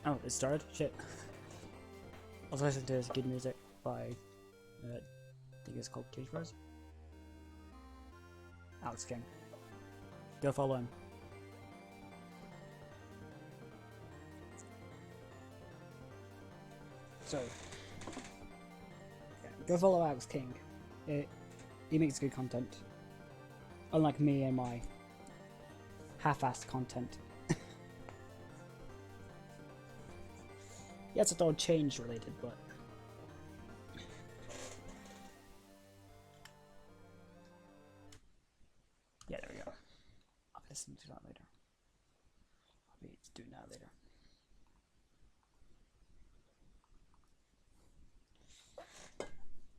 Oh, it started? Shit. I was listening to this good music by, I think it's called Cage Bros. Alex King. Go follow him. So, yeah, go follow Alex King. He makes good content. Unlike me and my half-assed content. Yeah, it's all change related, but yeah, there we go. I'll listen to that later. I'll be doing that later.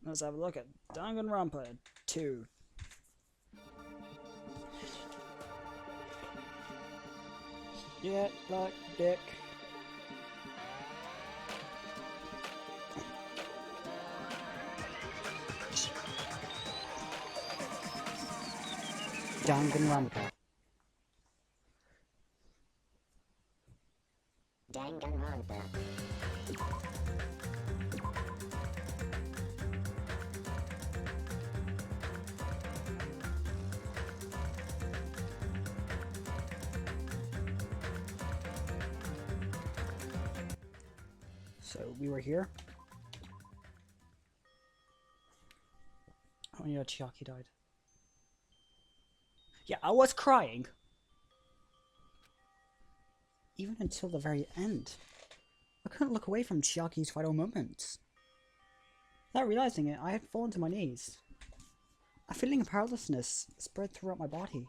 Let's have a look at Danganronpa 2. Yeah, black dick. Danganronpa. Danganronpa. So we were here. Oh yeah, Chiaki died. Yeah, I was crying. Even until the very end. I couldn't look away from Chiaki's final moments. Without realizing it, I had fallen to my knees. A feeling of powerlessness spread throughout my body.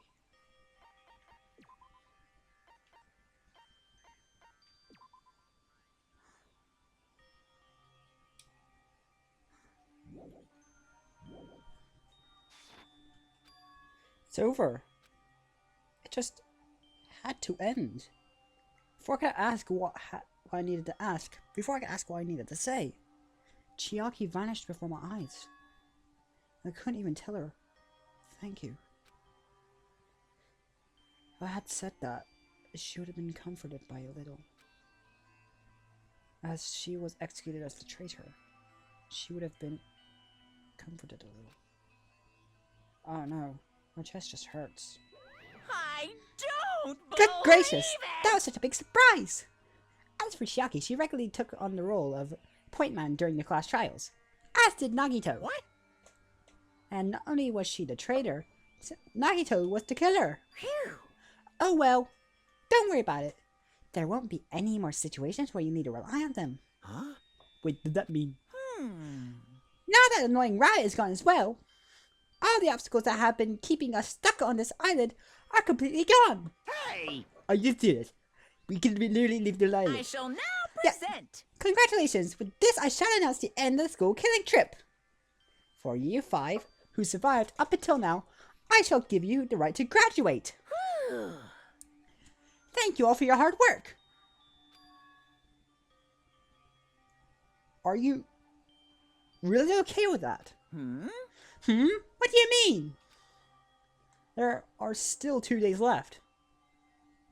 It's over. It just had to end. Before I could ask what I needed to ask, before I could ask what I needed to say, Chiaki vanished before my eyes. I couldn't even tell her, thank you. If I had said that, she would have been comforted by a little. As she was executed as the traitor, she would have been comforted a little. Oh no, my chest just hurts. I don't Good believe gracious! it! That was such a big surprise! As for Chiaki, she regularly took on the role of point man during the class trials, as did Nagito. What? And not only was she the traitor, Nagito was the killer. Phew. Oh well, don't worry about it. There won't be any more situations where you need to rely on them. Huh? Wait, did that mean? Hmm. Now that annoying riot is gone as well, all the obstacles that have been keeping us stuck on this island are completely gone. Hey! I just did it. We can literally leave the island. I shall now Yeah. present. Congratulations! With this, I shall announce the end of the school killing trip. For Year 5, who survived up until now, I shall give you the right to graduate. Whew. Thank you all for your hard work. Are you really okay with that? Hmm? What do you mean? There are still 2 days left.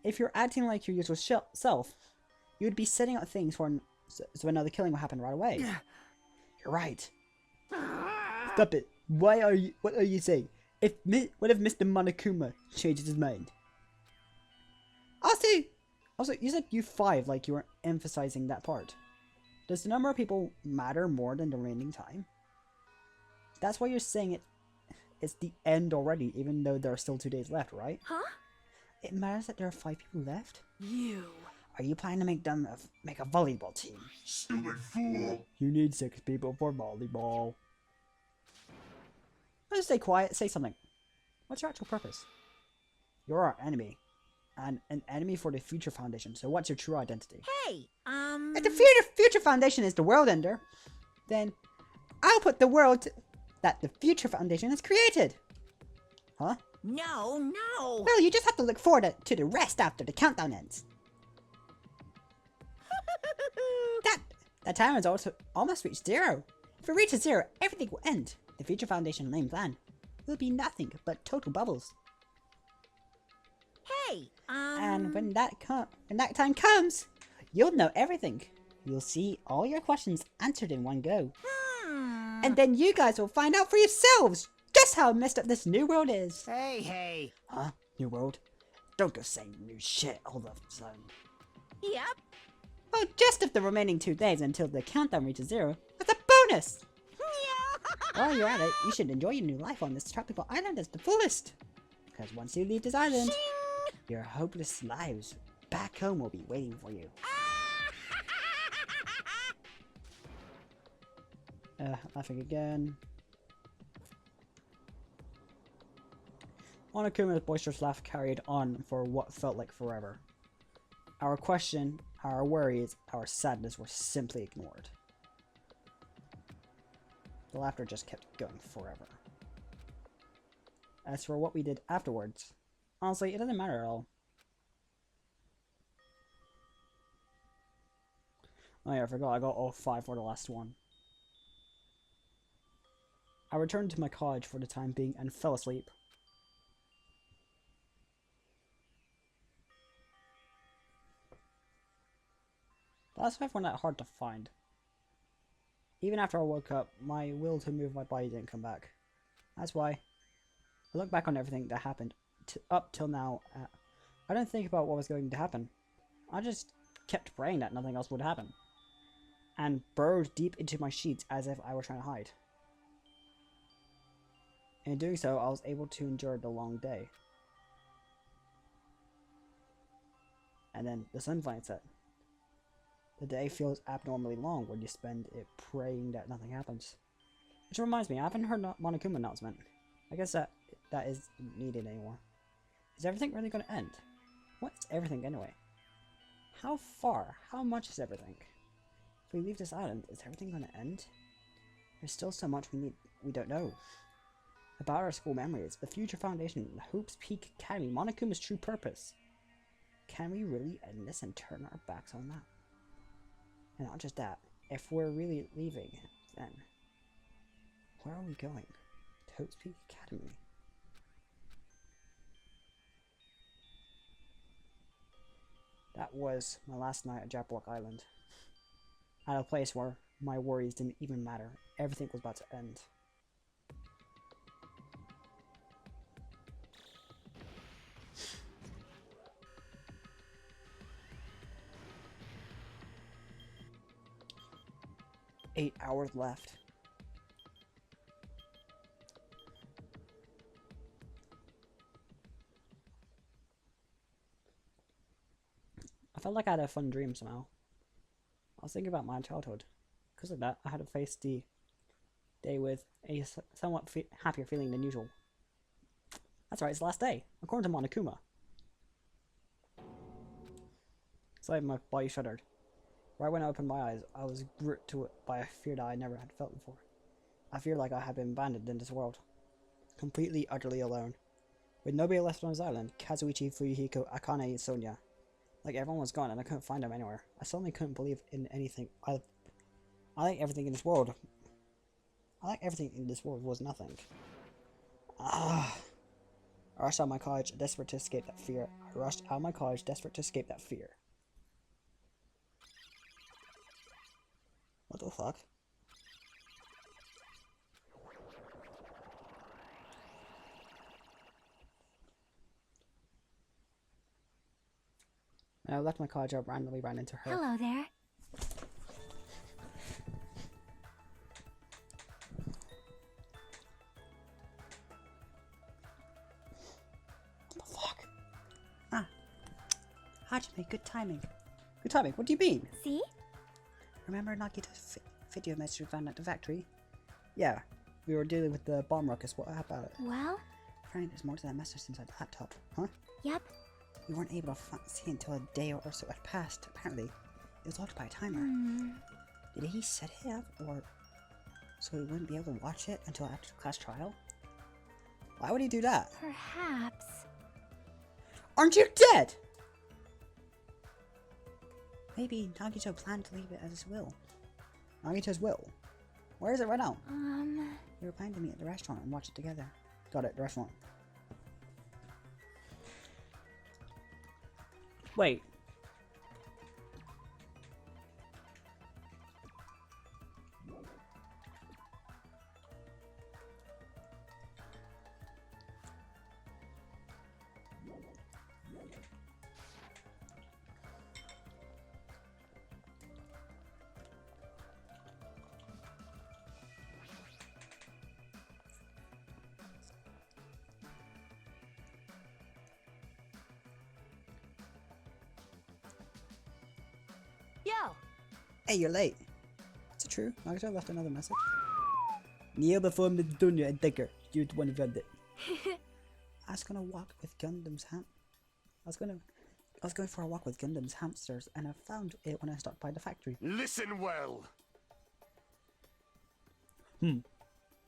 If you're acting like your usual self, you would be setting up things for so another killing will happen right away. You're right. Stop it. What are you saying? What if Mr. Monokuma changes his mind? Also, you said U5 like you were emphasizing that part. Does the number of people matter more than the remaining time? That's why you're saying it's the end already, even though there are still 2 days left, right? Huh? It matters that there are 5 people left? You. Are you planning to make a volleyball team? Stupid fool! You need 6 people for volleyball. Let's stay quiet, say something. What's your actual purpose? You're our enemy. And an enemy for the Future Foundation, so what's your true identity? Hey, If the Future Foundation is the world ender, then I'll put the world that the Future Foundation has created. Huh? No. Well, you just have to look forward to the rest after the countdown ends. That time has also almost reached 0. If it reaches 0, everything will end. The Future Foundation main plan will be nothing but total bubbles. Hey, And when that time comes, You'll know everything. You'll see all your questions answered in one go. And then you guys will find out for yourselves just how messed up this new world is. Hey. Huh? New world? Don't go saying new shit all of a sudden. Yep. Oh, just of the remaining 2 days until the countdown reaches 0. That's a bonus! While you're at it, you should enjoy your new life on this tropical island as the fullest. Because once you leave this island, your hopeless lives back home will be waiting for you. Laughing again. Monokuma's boisterous laugh carried on for what felt like forever. Our question, our worries, our sadness were simply ignored. The laughter just kept going forever. As for what we did afterwards, honestly, it doesn't matter at all. Oh yeah, I forgot, I got all 5 for the last one. I returned to my cottage for the time being and fell asleep. That's why I found that hard to find. Even after I woke up, my will to move my body didn't come back. That's why I look back on everything that happened up till now. I didn't think about what was going to happen. I just kept praying that nothing else would happen. And burrowed deep into my sheets as if I were trying to hide. In doing so, I was able to endure the long day. And then the sun finally set. The day feels abnormally long when you spend it praying that nothing happens. Which reminds me, I haven't heard Monokuma announcement. I guess that is needed anymore. Is everything really going to end? What's everything anyway? How far? How much is everything? If we leave this island, is everything going to end? There's still so much we don't know. About our school memories, the future foundation, Hope's Peak Academy, Monokuma's true purpose. Can we really end this and turn our backs on that? And not just that, if we're really leaving, then where are we going? To Hope's Peak Academy. That was my last night at Japwalk Island. At a place where my worries didn't even matter. Everything was about to end. Eight hours left. I felt like I had a fun dream somehow. I was thinking about my childhood. Because of that, I had to face the day with a somewhat happier feeling than usual. That's right, it's the last day, according to Monokuma. Suddenly my body shuddered. Right when I opened my eyes, I was gripped to it by a fear that I never had felt before. I feared like I had been abandoned in this world. Completely, utterly alone. With nobody left on this island, Kazuichi, Fuyuhiko, Akane, and Sonia. Like everyone was gone and I couldn't find them anywhere. I suddenly couldn't believe in anything. I like everything in this world. I like everything in this world was nothing. I rushed out of my cottage, desperate to escape that fear. What the fuck? When I left my cottage, I randomly ran into her. Hello there. What the fuck? Hajime, good timing. Good timing? What do you mean? See? Remember Nagita's video message we found at the factory? Yeah, we were dealing with the bomb rockets. What about it? Well? Apparently there's more to that message inside the laptop, huh? Yep. We weren't able to see until a day or so had passed. Apparently, it was locked by a timer. Did he set it up, or so we wouldn't be able to watch it until after the class trial? Why would he do that? Perhaps. Aren't you dead? Maybe Nagito planned to leave it as his will. Nagito's will? Where is it right now? We were planning to meet at the restaurant and watch it together. Got it, the restaurant. Wait. go. Hey, you're late. Is it true? Nagato left another message. Kneel before Miss Dunya and thank her. You're the one who found it. I was gonna walk with Gundam's I was going for a walk with Gundam's hamsters, and I found it when I stopped by the factory. Listen well.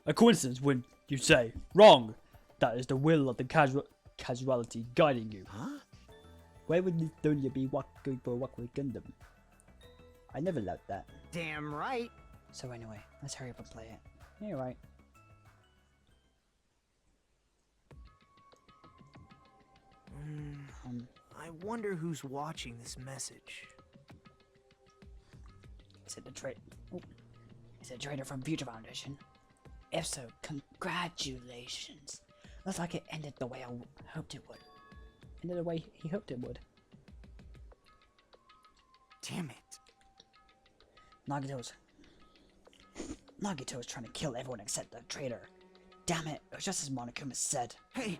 A coincidence, when you say. Wrong. That is the will of the casualty guiding you. Huh? Why would Miss Dunya be going for a walk with Gundam? I never allowed that. Damn right. So anyway, let's hurry up and play it. Yeah, you're right. I wonder who's watching this message. Is it the trade? Oh, is it a trader from Future Foundation? If so, congratulations. Looks like it ended the way I hoped it would. Ended the way he hoped it would. Damn it. Nagito's trying to kill everyone except the trader. Damn it, it was just as Monokuma said. Hey!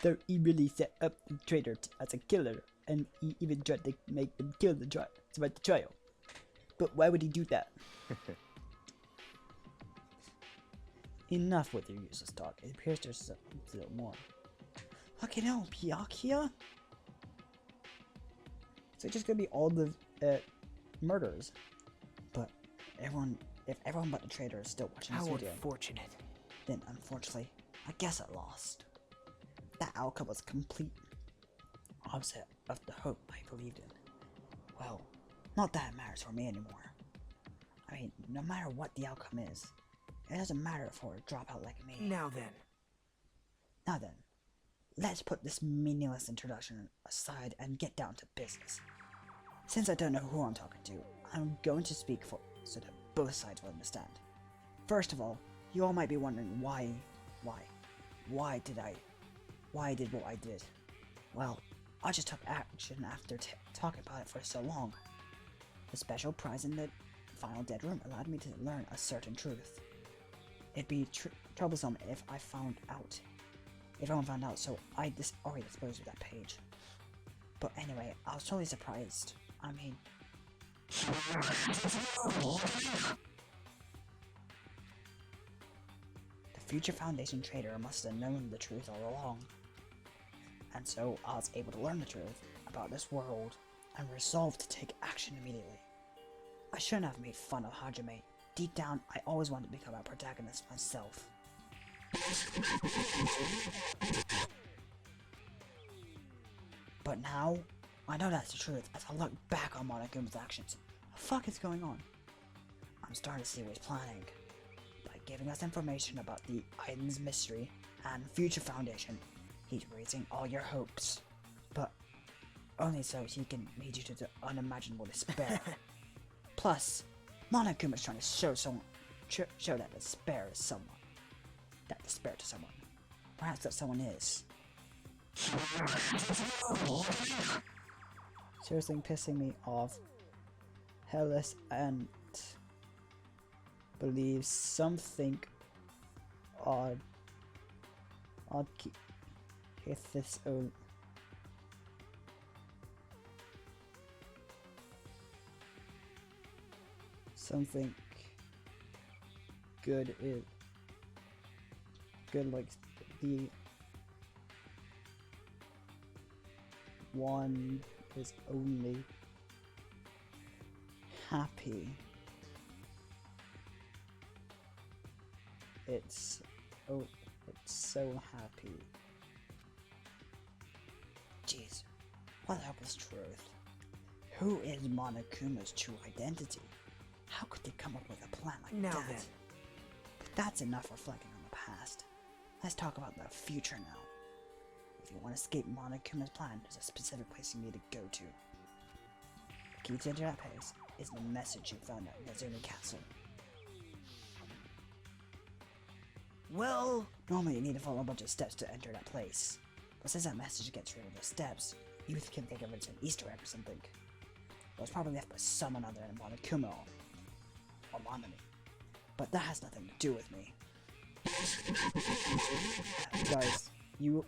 So he really set up the traitor as a killer, and he even tried to make them kill the trial. But why would he do that? Enough with your useless talk. It appears there's still more. Fucking hell, Pyakia? So it's just gonna be all the murders. But if everyone but the trader is still watching this How video, unfortunate. then unfortunately, I guess I lost. That outcome was complete opposite of the hope I believed in. Well, not that it matters for me anymore. I mean, no matter what the outcome is, it doesn't matter for a dropout like me. Now then, Let's put this meaningless introduction aside and get down to business. Since I don't know who I'm talking to, I'm going to speak so that both sides will understand. First of all, you all might be wondering why I did what I did. Well, I just took action after talking about it for so long. The special prize in the final dead room allowed me to learn a certain truth. It'd be troublesome if everyone found out, so I already disposed of that page. But anyway, I was totally surprised. I mean... The Future Foundation trader must have known the truth all along. And so I was able to learn the truth about this world and resolved to take action immediately. I shouldn't have made fun of Hajime. Deep down, I always wanted to become a protagonist myself. But now, I know that's the truth as I look back on Monokuma's actions. What the fuck is going on? I'm starting to see what he's planning. By giving us information about the Item's mystery and Future Foundation, he's raising all your hopes. But only so he can lead you to the unimaginable despair. Plus, Monokuma's trying to show that despair to someone. Perhaps that someone is. Seriously pissing me off. Hellas and believes something odd keep this own. Something good is good, like the one is only happy. It's so happy. Jeez, what the hell is truth? Who is Monokuma's true identity? How could they come up with a plan like Now that? then. But that's enough reflecting on the past. Let's talk about the future now. If you want to escape Monokuma's plan, there's a specific place you need to go to. The key to enter that place is the message you found at Nezumi Castle. Well, Normally you need to follow a bunch of steps to enter that place. But since that message gets rid of the steps, you can think of it as an Easter egg or something. It was probably left by someone other than Monokuma or Monami. But that has nothing to do with me. Guys, you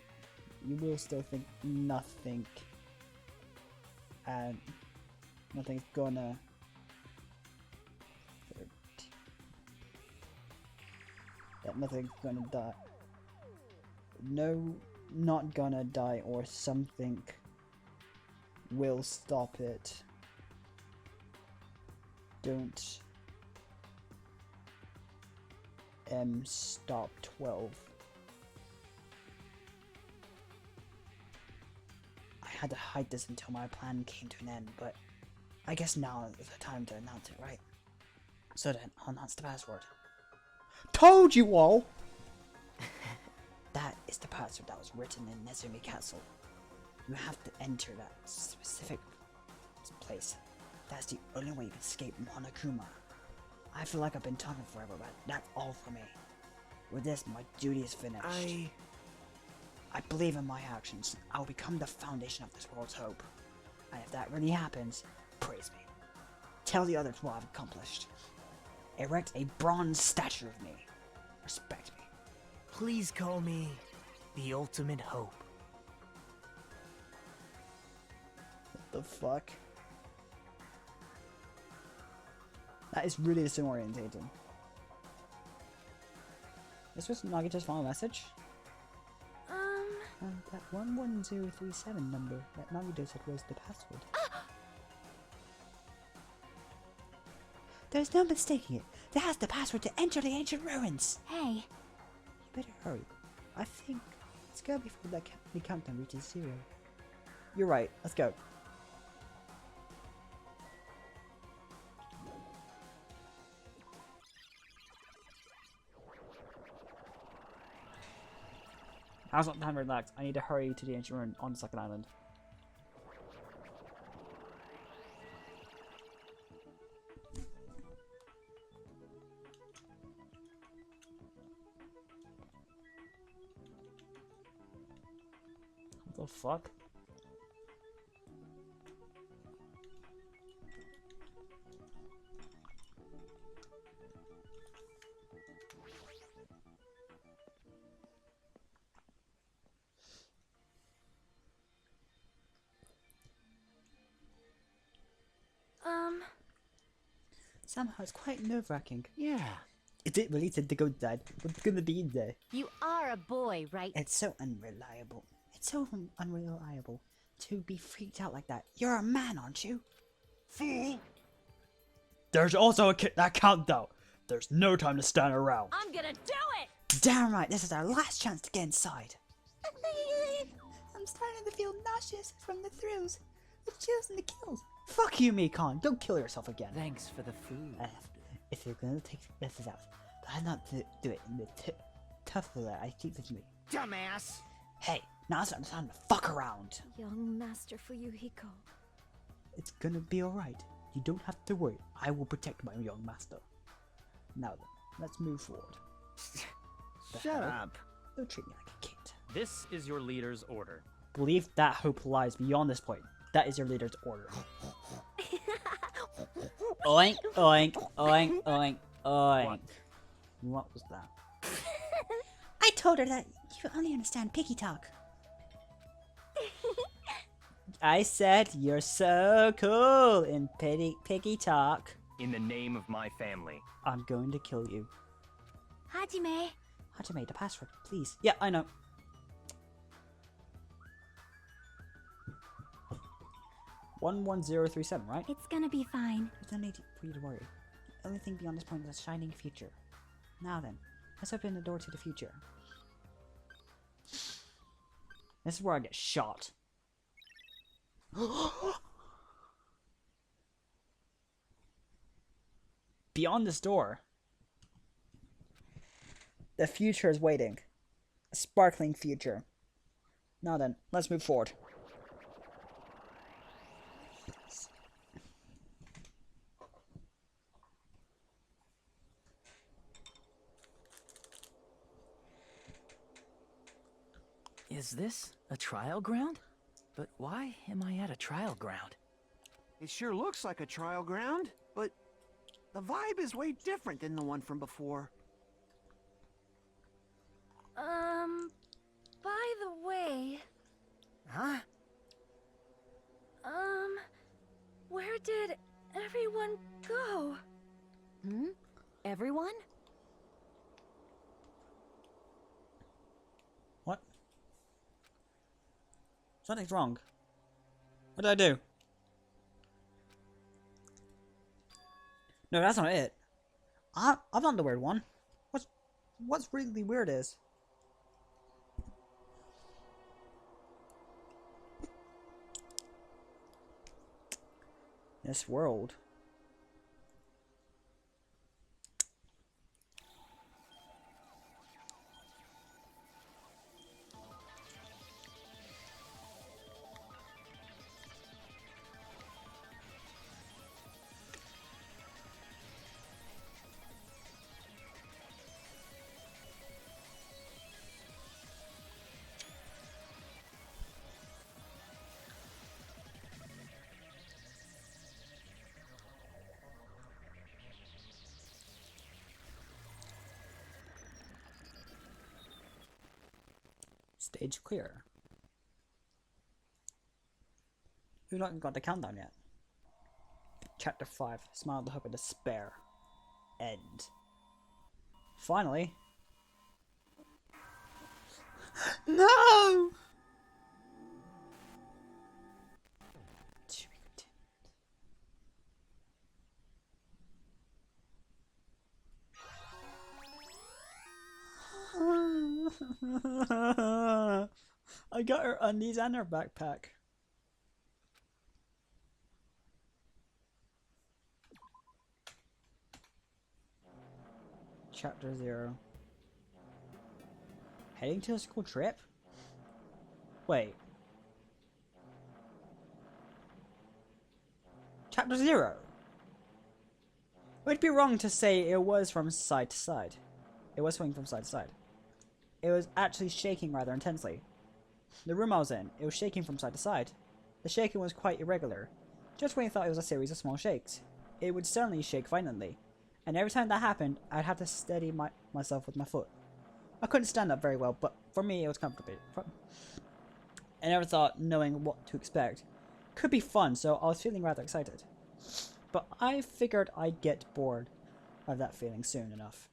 will still think nothing, and nothing's gonna That nothing's gonna die. No, not gonna die, or something will stop it. Don't stop 12. I had to hide this until my plan came to an end, but I guess now is the time to announce it, right? So then, I'll announce the password. Told you all! That is the password that was written in Nezumi Castle. You have to enter that specific place. That's the only way you can escape Monokuma. I feel like I've been talking forever, but that's all for me. With this, my duty is finished. I believe in my actions. I will become the foundation of this world's hope. And if that really happens, praise me. Tell the others what I've accomplished. Erect a bronze statue of me. Respect me. Please call me the ultimate hope. What the fuck? That is really disorientating. This was Nagita's final message? That 11037 number that Nagita said was the password. There's no mistaking it. That's the password to enter the ancient ruins. Hey, You better hurry. I think let's go before the countdown reaches 0. You're right. Let's go. Now's not time to relax. I need to hurry to the ancient ruin on the second island. What the fuck? Somehow it's quite nerve-wracking. Yeah. Is it really said to go dead? What's gonna be in there? you are a boy, right? It's so unreliable. It's so unreliable to be freaked out like that. You're a man, aren't you? Fool! There's also that countdown. There's no time to stand around. I'm gonna do it! Damn right, this is our last chance to get inside. I'm starting to feel nauseous from the thrills, the chills and the kills. Fuck you, Mikon. Don't kill yourself again. Thanks for the food. If you're gonna take this out, try not to do it in the tough way I keep with me. Dumbass! Hey, now's not the time to fuck around. Young Master Fuyuhiko. It's gonna be alright. You don't have to worry. I will protect my young master. Now then, let's move forward. Shut hell? up. Don't treat me like a kid. This is your leader's order. Believe that hope lies beyond this point. That is your leader's order. Oink, oink, oink, oink, oink. What was that? I told her that you only understand piggy talk. I said you're so cool in piggy talk. In the name of my family. I'm going to kill you. Hajime. Hajime, the password, please. Yeah, I know. 11037, right? It's gonna be fine. There's no need for you to worry. The only thing beyond this point is a shining future. Now then, let's open the door to the future. This is where I get shot. Beyond this door, the future is waiting. A sparkling future. Now then, let's move forward. Is this a trial ground? But why am I at a trial ground? It sure looks like a trial ground, but the vibe is way different than the one from before. By the way, Huh? where did everyone go? Everyone? Something's wrong. What did I do? No, that's not it. I'm not the weird one. What's really weird is this world. Stage clear. We've not got the countdown yet. Chapter 5. Smile at the hope of despair. End. Finally. No! To be continued. I got her undies and her backpack. Chapter 0. Heading to a school trip? Wait. Chapter 0. It would be wrong to say it was from side to side. It was swinging from side to side. It was actually shaking rather intensely. The room I was in, it was shaking from side to side. The shaking was quite irregular. Just when you thought it was a series of small shakes, it would suddenly shake violently. And every time that happened, I'd have to steady myself with my foot. I couldn't stand up very well, but for me it was comfortable. I never thought knowing what to expect could be fun, so I was feeling rather excited. But I figured I'd get bored of that feeling soon enough.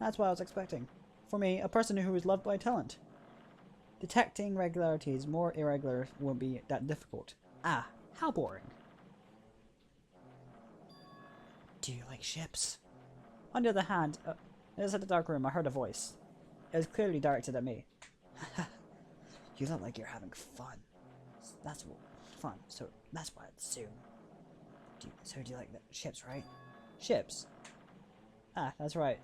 That's what I was expecting. For me, a person who is loved by talent. Detecting regularities more irregular won't be that difficult. Ah, how boring. Do you like ships? On the other hand, inside the dark room I heard a voice. It was clearly directed at me. You look like you're having fun. That's fun, so that's what I'd assume. Do you like the ships, right? Ships? Ah, that's right,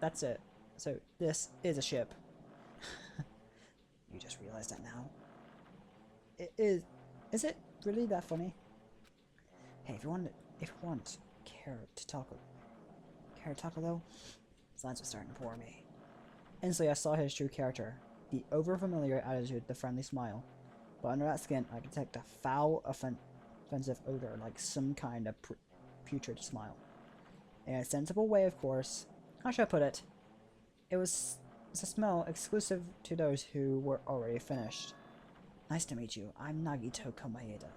that's it. So, this is a ship. You just realized that now? It is. Is it really that funny? Hey, if you want, care to talk a little? Signs are starting to bore me. Instantly, I saw his true character. The over-familiar attitude, the friendly smile. But under that skin, I could detect a foul, offensive odor, like some kind of putrid smile. In a sensible way, of course. How should I put it? It's a smell exclusive to those who were already finished. Nice to meet you. I'm Nagito Komaeda.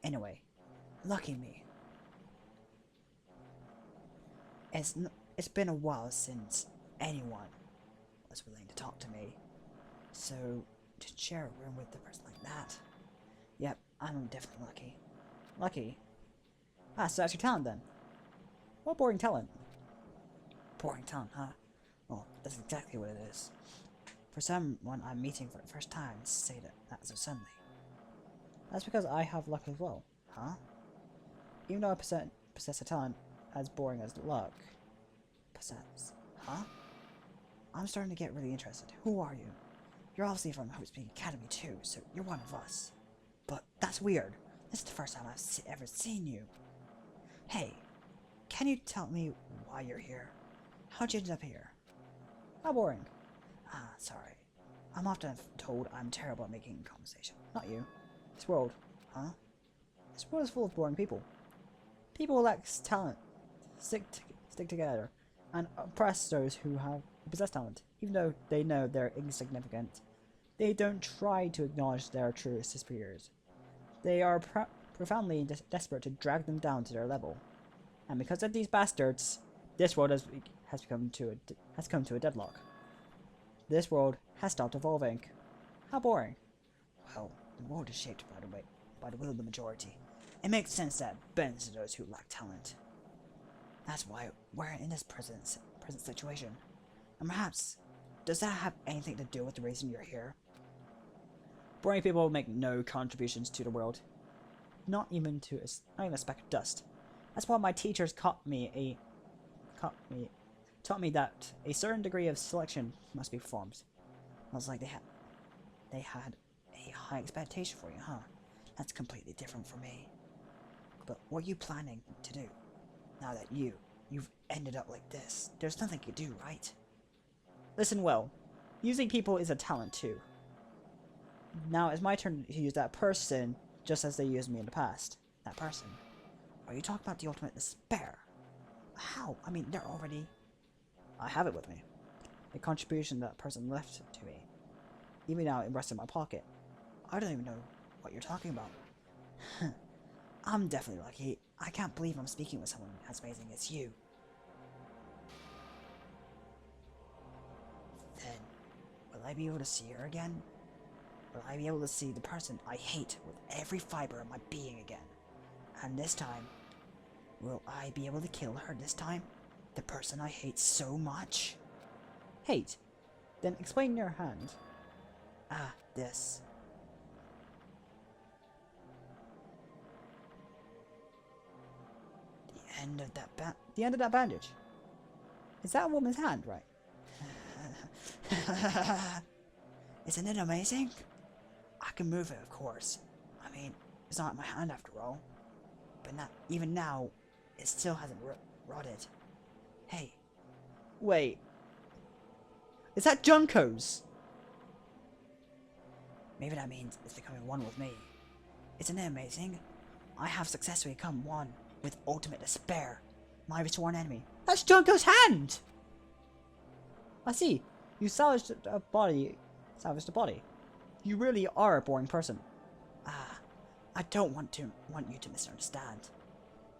Anyway, lucky me. It's been a while since anyone was willing to talk to me. So, to share a room with a person like that. Yep, I'm definitely lucky. Lucky? Ah, so that's your talent then. What boring talent? Boring talent, huh? Well, that's exactly what it is. For someone I'm meeting for the first time to say that so suddenly. That's because I have luck as well, huh? Even though I possess a talent as boring as luck. Possess, huh? I'm starting to get really interested. Who are you? You're obviously from Hope Speak Academy too, so you're one of us. But that's weird. This is the first time I've ever seen you. Hey, can you tell me why you're here? How'd you end up here? How boring. Ah, sorry. I'm often told I'm terrible at making conversation. Not you. This world, huh? This world is full of boring people. People who lack talent, stick together, and oppress those who possess talent, even though they know they're insignificant. They don't try to acknowledge their true superiors. They are profoundly desperate to drag them down to their level. And because of these bastards, this world has come to a deadlock. This world has stopped evolving. How boring. Well, the world is shaped by the will of the majority. It makes sense that it bends to those who lack talent. That's why we're in this present situation. And perhaps, does that have anything to do with the reason you're here? Boring people make no contributions to the world. Not even a speck of dust. That's why my teachers taught me that a certain degree of selection must be performed. I was like, they had a high expectation for you, huh? That's completely different from me. But what are you planning to do? Now that you've ended up like this, there's nothing you can do, right? Listen well, using people is a talent too. Now it's my turn to use that person just as they used me in the past. That person. Are you talking about the ultimate despair? How? I mean, they're already... I have it with me. The contribution that person left to me. Even now, it rests in my pocket. I don't even know what you're talking about. I'm definitely lucky. I can't believe I'm speaking with someone as amazing as you. Then, will I be able to see her again? Will I be able to see the person I hate with every fiber of my being again? And this time, will I be able to kill her this time? The person I hate so much? Hate? Then explain your hand. Ah, this. The end of that bandage. Is that a woman's hand, right? Isn't it amazing? I can move it, of course. I mean, it's not my hand after all. But even now, it still hasn't rotted. Hey. Wait. Is that Junko's? Maybe that means it's becoming one with me. Isn't it amazing? I have successfully become one with ultimate despair. My sworn enemy. That's Junko's hand! I see. You salvaged a body. You really are a boring person. Ah, I don't want you to misunderstand.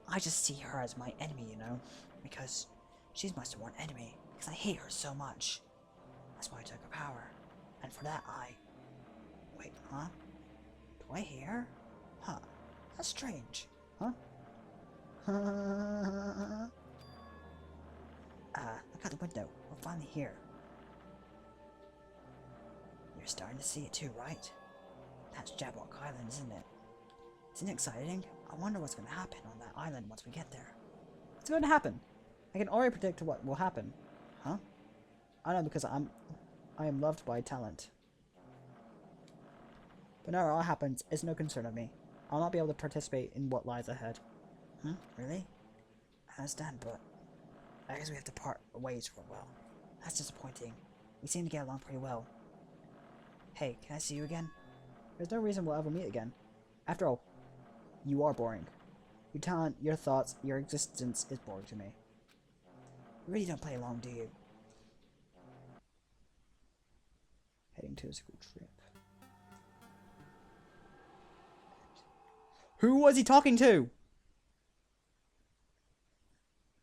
I just see her as my enemy, you know? Because she's my sworn enemy. Because I hate her so much. That's why I took her power. And for that Wait, huh? Do I hear? Huh. That's strange. Huh? Look out the window. We're finally here. You're starting to see it too, right? That's Jabberwock Island, isn't it? Isn't it exciting? I wonder what's going to happen on that island once we get there. What's going to happen? I can already predict what will happen. Huh? I know because I am loved by talent. But no, what happens is no concern of me. I'll not be able to participate in what lies ahead. Huh? Really? I understand, but I guess we have to part ways for a while. That's disappointing. We seem to get along pretty well. Hey, can I see you again? There's no reason we'll ever meet again. After all, you are boring. Your talent, your thoughts, your existence is boring to me. You really don't play along, do you? Heading to a school trip. Who was he talking to?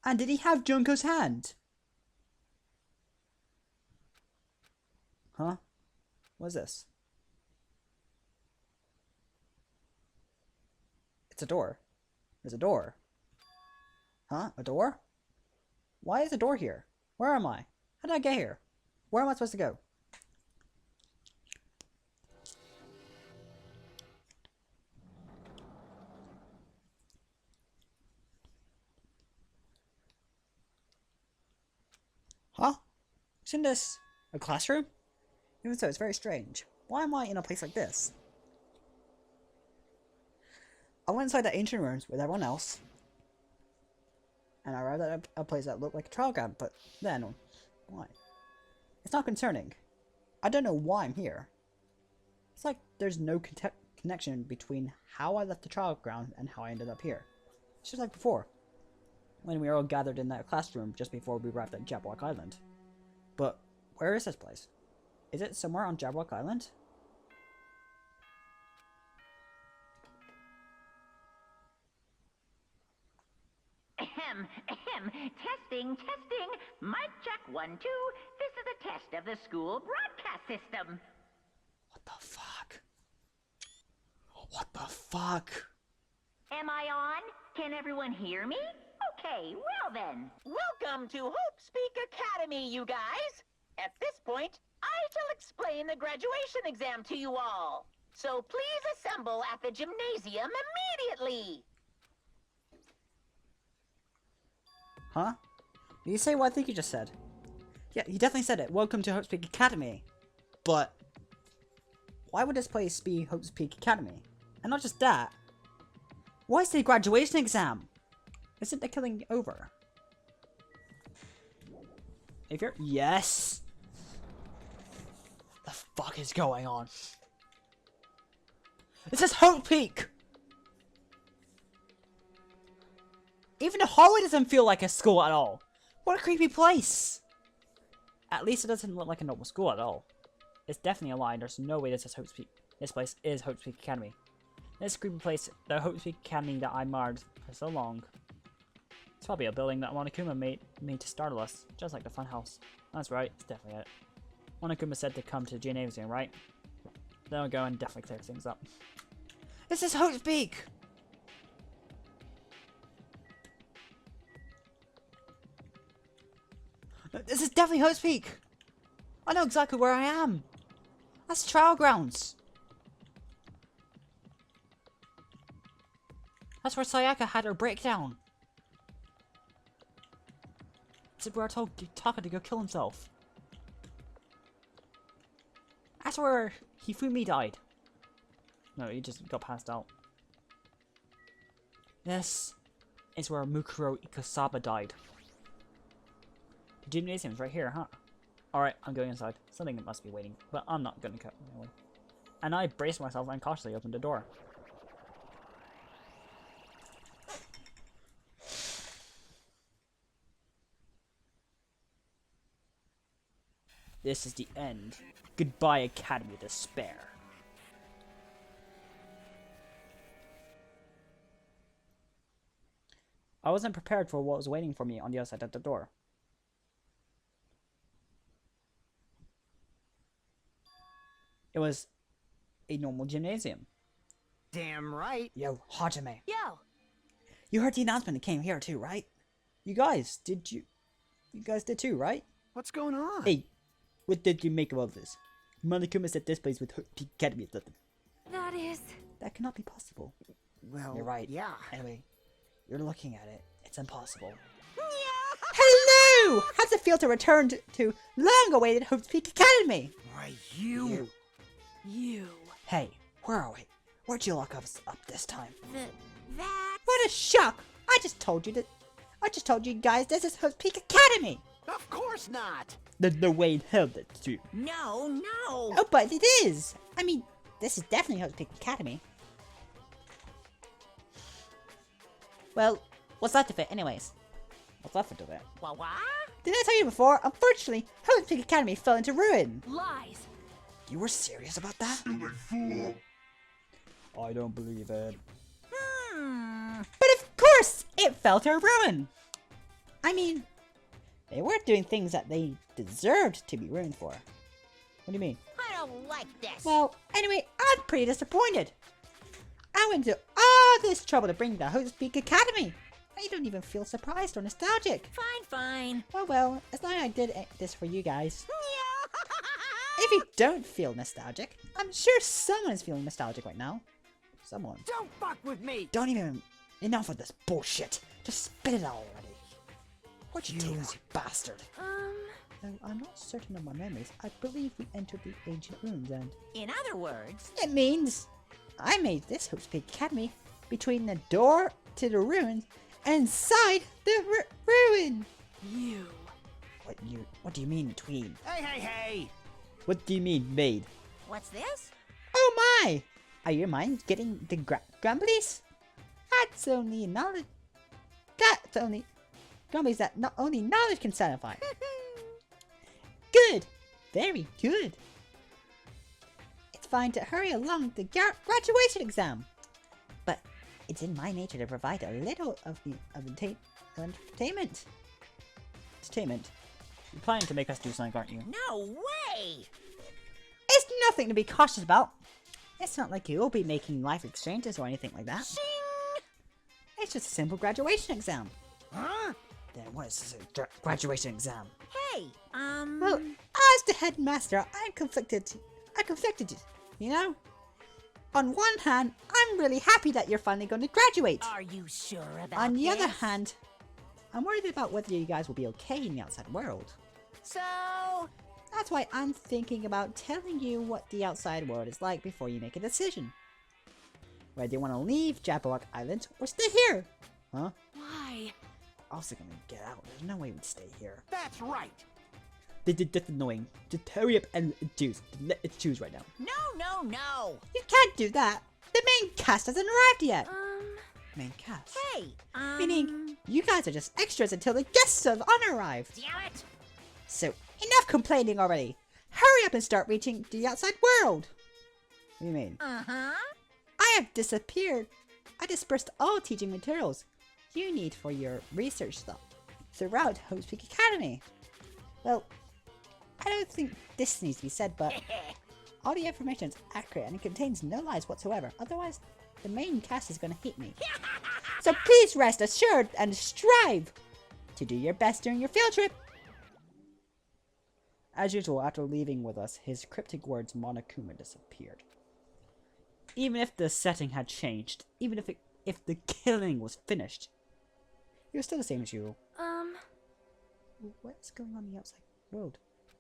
And did he have Junko's hand? Huh? What is this? It's a door. There's a door. Huh? A door? Why is a door here? Where am I? How did I get here? Where am I supposed to go? Huh? Isn't this a classroom? Even so, it's very strange. Why am I in a place like this? I went inside the ancient rooms with everyone else. And I arrived at a place that looked like a trial ground, but then, why? It's not concerning. I don't know why I'm here. It's like there's no connection between how I left the trial ground and how I ended up here. It's just like before, when we were all gathered in that classroom just before we arrived at Jabberwock Island. But where is this place? Is it somewhere on Jabberwock Island? Ahem, ahem. Testing, testing. Mic check 1, 2. This is a test of the school broadcast system. What the fuck? What the fuck? Am I on? Can everyone hear me? Okay, well then. Welcome to Hope's Peak Academy, you guys. At this point, I shall explain the graduation exam to you all. So please assemble at the gymnasium immediately. Huh? Did you say what I think you just said? Yeah, you definitely said it. Welcome to Hope's Peak Academy. But why would this place be Hope's Peak Academy? And not just that. Why is the graduation exam? Isn't the killing over? If you're... Yes! What the fuck is going on? This is Hope Peak! Even the hallway doesn't feel like a school at all. What a creepy place! At least it doesn't look like a normal school at all. It's definitely a lie. There's no way this is Hope's Peak. This place is Hope's Peak Academy. This creepy place, the Hope's Peak Academy that I marred for so long. It's probably a building that Monokuma made to startle us, just like the funhouse. That's right, it's definitely it. Monokuma said to come to the gymnasium, right? Then I'll go and definitely clear things up. This is Hope's Peak! This is definitely Hope's Peak! I know exactly where I am! That's trial grounds! That's where Sayaka had her breakdown! This is where I told Taka to go kill himself. That's where Hifumi died. No, he just got passed out. This is where Mukuro Ikasaba died. The gymnasium's right here, huh? Alright, I'm going inside. Something must be waiting, but I'm not gonna cut anyway. And I braced myself and cautiously opened the door. This is the end. Goodbye, Academy of Despair. I wasn't prepared for what was waiting for me on the other side of the door. It was a normal gymnasium. Damn right. Yo, Hajime. Yo! You heard the announcement that came here too, right? You guys did too, right? What's going on? Hey, what did you make of all this? Monokuma said this place with Peak Academy. That is... That cannot be possible. Well, You're right. Yeah. Anyway, you're looking at it. It's impossible. Hello! How's it feel to return to long-awaited Hope's Peak Academy? Why, you. Hey, where are we? Where'd you lock us up this time? That... What a shock! I just told you guys this is Hope's Peak Academy! Of course not. There's no way in hell that's true. No. Oh, but it is! I mean, this is definitely Hope's Peak Academy. Well, what's left of it anyways? What's left of it? What? Didn't I tell you before? Unfortunately, Hope's Peak Academy fell into ruin. Lies! You were serious about that? Stupid fool. I don't believe it. Hmm. But of course, it fell to ruin! I mean, they weren't doing things that they deserved to be ruined for. What do you mean? I don't like this. Well, anyway, I'm pretty disappointed. I went to all this trouble to bring the Hope's Peak Academy. I don't even feel surprised or nostalgic. Fine. Oh well, as long as I did this for you guys. If you don't feel nostalgic, I'm sure someone is feeling nostalgic right now. Someone. Don't fuck with me. Don't even... Enough of this bullshit. Just spit it out already. What'd you take this, you bastard? Though I'm not certain of my memories, I believe we entered the ancient ruins and... In other words, It means I made this Hope's Peak Academy between the door to the ruins and inside the ruin. You... What do you mean between? Hey. What do you mean made? what's this? Oh my! Are your minds getting the grumblies? That's only knowledge. That's only grumblies that not only knowledge can satisfy. Good! Very good! It's fine to hurry along the graduation exam. But it's in my nature to provide a little of the entertainment. Entertainment? You're planning to make us do something, aren't you? No way. It's nothing to be cautious about. It's not like you'll be making life exchanges or anything like that. It's just a simple graduation exam. Huh? Then what is a graduation exam? Hey, Well, as the headmaster, I'm conflicted, you know? On one hand, I'm really happy that you're finally going to graduate. are you sure about On the other this? hand, I'm worried about whether you guys will be okay in the outside world. So, That's why I'm thinking about telling you what the outside world is like before you make a decision. Whether you want to leave Jabberwock Island or stay here. Huh? why? Also gonna get out. There's no way we'd stay here. That's right. That's annoying. Just hurry up and choose. Let it choose right now. No. You can't do that. The main cast hasn't arrived yet. Main cast? Hey, Meaning, you guys are just extras until the guests of honor arrive. damn it. So, enough complaining already. Hurry up and start reaching the outside world. What do you mean? Uh-huh. I have disappeared. I dispersed all teaching materials you need for your research stuff throughout Hope's Peak Academy. Well, I don't think this needs to be said, but all the information is accurate and it contains no lies whatsoever. Otherwise, the main cast is gonna hate me. So please rest assured and strive to do your best during your field trip. As usual, after leaving with us, his cryptic words Monokuma disappeared. Even if the setting had changed, even if the killing was finished, it was still the same as usual. What's going on in the outside world?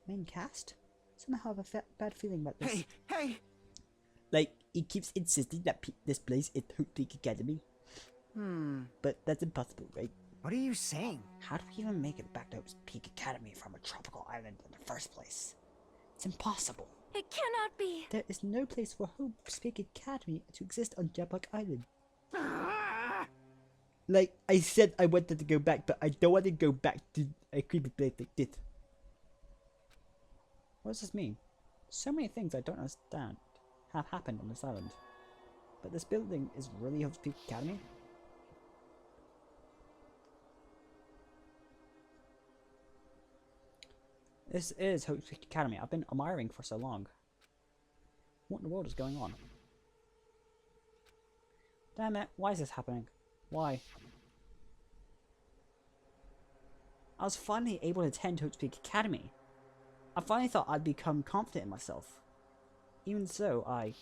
Main cast? Somehow I have a bad feeling about this. Hey. Like, he keeps insisting that this place is Hope Peak Academy. But that's impossible, right? What are you saying? How do we even make it back to Hope's Peak Academy from a tropical island in the first place? It's impossible. It cannot be. There is no place for Hope's Peak Academy to exist on Jabberwock Island. Like, I said I wanted to go back, but I don't want to go back to a creepy place like this. What does this mean? So many things I don't understand have happened on this island. But this building is really Hope's Peak Academy? This is Hope's Peak Academy. I've been admiring for so long. What in the world is going on? Damn it, why is this happening? Why? I was finally able to attend Hope's Peak Academy. I finally thought I'd become confident in myself. Even so, I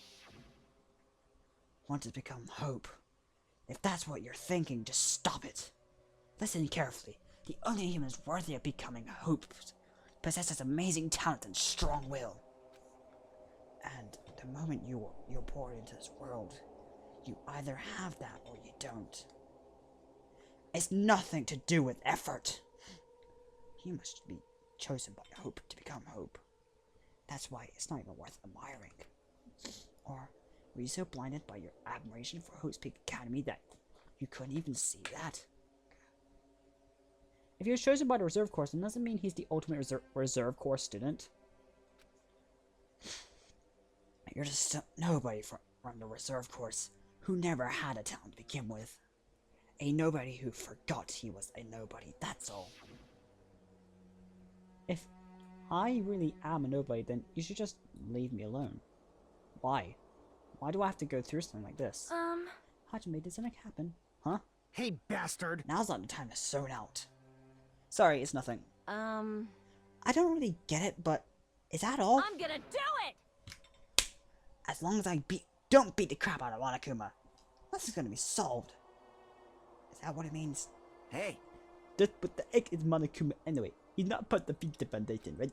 wanted to become Hope. If that's what you're thinking, just stop it. Listen carefully. The only humans worthy of becoming Hope possesses amazing talent and strong will. And the moment you're born into this world, you either have that or you don't. It's nothing to do with effort. You must be chosen by Hope to become Hope. That's why it's not even worth admiring. Or were you so blinded by your admiration for Hope's Peak Academy that you couldn't even see that? If he was chosen by the reserve course, then doesn't mean he's the ultimate reserve course student. You're just nobody from the reserve course who never had a talent to begin with. A nobody who forgot he was a nobody, that's all. If I really am a nobody, then you should just leave me alone. Why? Why do I have to go through something like this? Hajime, did something happen? Huh? Hey, bastard. Now's not the time to zone out. Sorry, it's nothing. I don't really get it, but is that all? I'm gonna do it! As long as I don't beat the crap out of Monokuma, this is gonna be solved. Is that what it means? Hey. Just put the egg in Monokuma anyway. He's not part of the Future Foundation, right?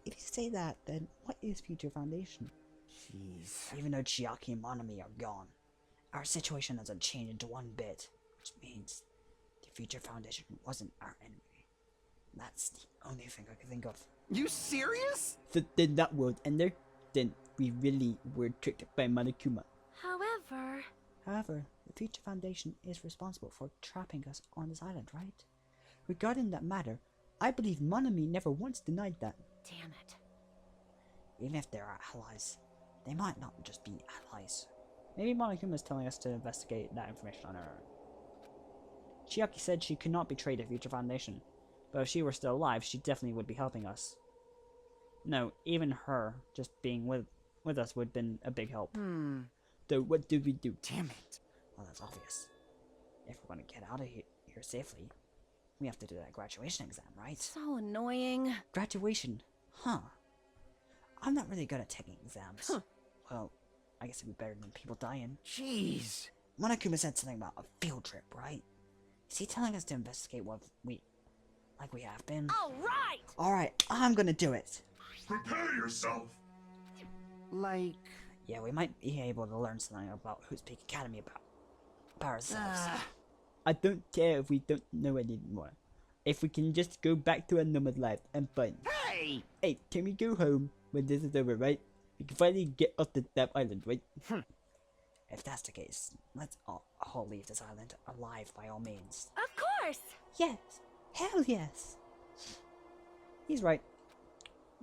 If you say that, then what is Future Foundation? Jeez. Even though Chiaki and Monami are gone, our situation hasn't changed one bit, which means the Future Foundation wasn't our enemy. That's the only thing I can think of. You serious? So then that world ender, then we really were tricked by Monokuma. However, the Future Foundation is responsible for trapping us on this island, right? Regarding that matter, I believe Monami never once denied that. Damn it. Even if they're our allies, they might not just be allies. Maybe Monokuma is telling us to investigate that information on our own. Chiaki said she could not betray the Future Foundation, but if she were still alive, she definitely would be helping us. No, even her, just being with with us would have been a big help. So what do we do? Damn it. Well, that's obvious. If we're going to get out of here safely, we have to do that graduation exam, right? So annoying. Graduation? Huh. I'm not really good at taking exams. Well, I guess it'd be better than people dying. Jeez. Monokuma said something about a field trip, right? Is he telling us to investigate what we have been? All right. Alright, I'm gonna do it. Prepare yourself. Like, Yeah, we might be able to learn something about Who's Peak Academy about ourselves. I don't care if we don't know anymore. If we can just go back to our normal life and fun. hey! Hey, can we go home when this is over, right? We can finally get off the damn island, right? If that's the case, let's all leave this island alive by all means. Of course. Yes. Hell yes. He's right.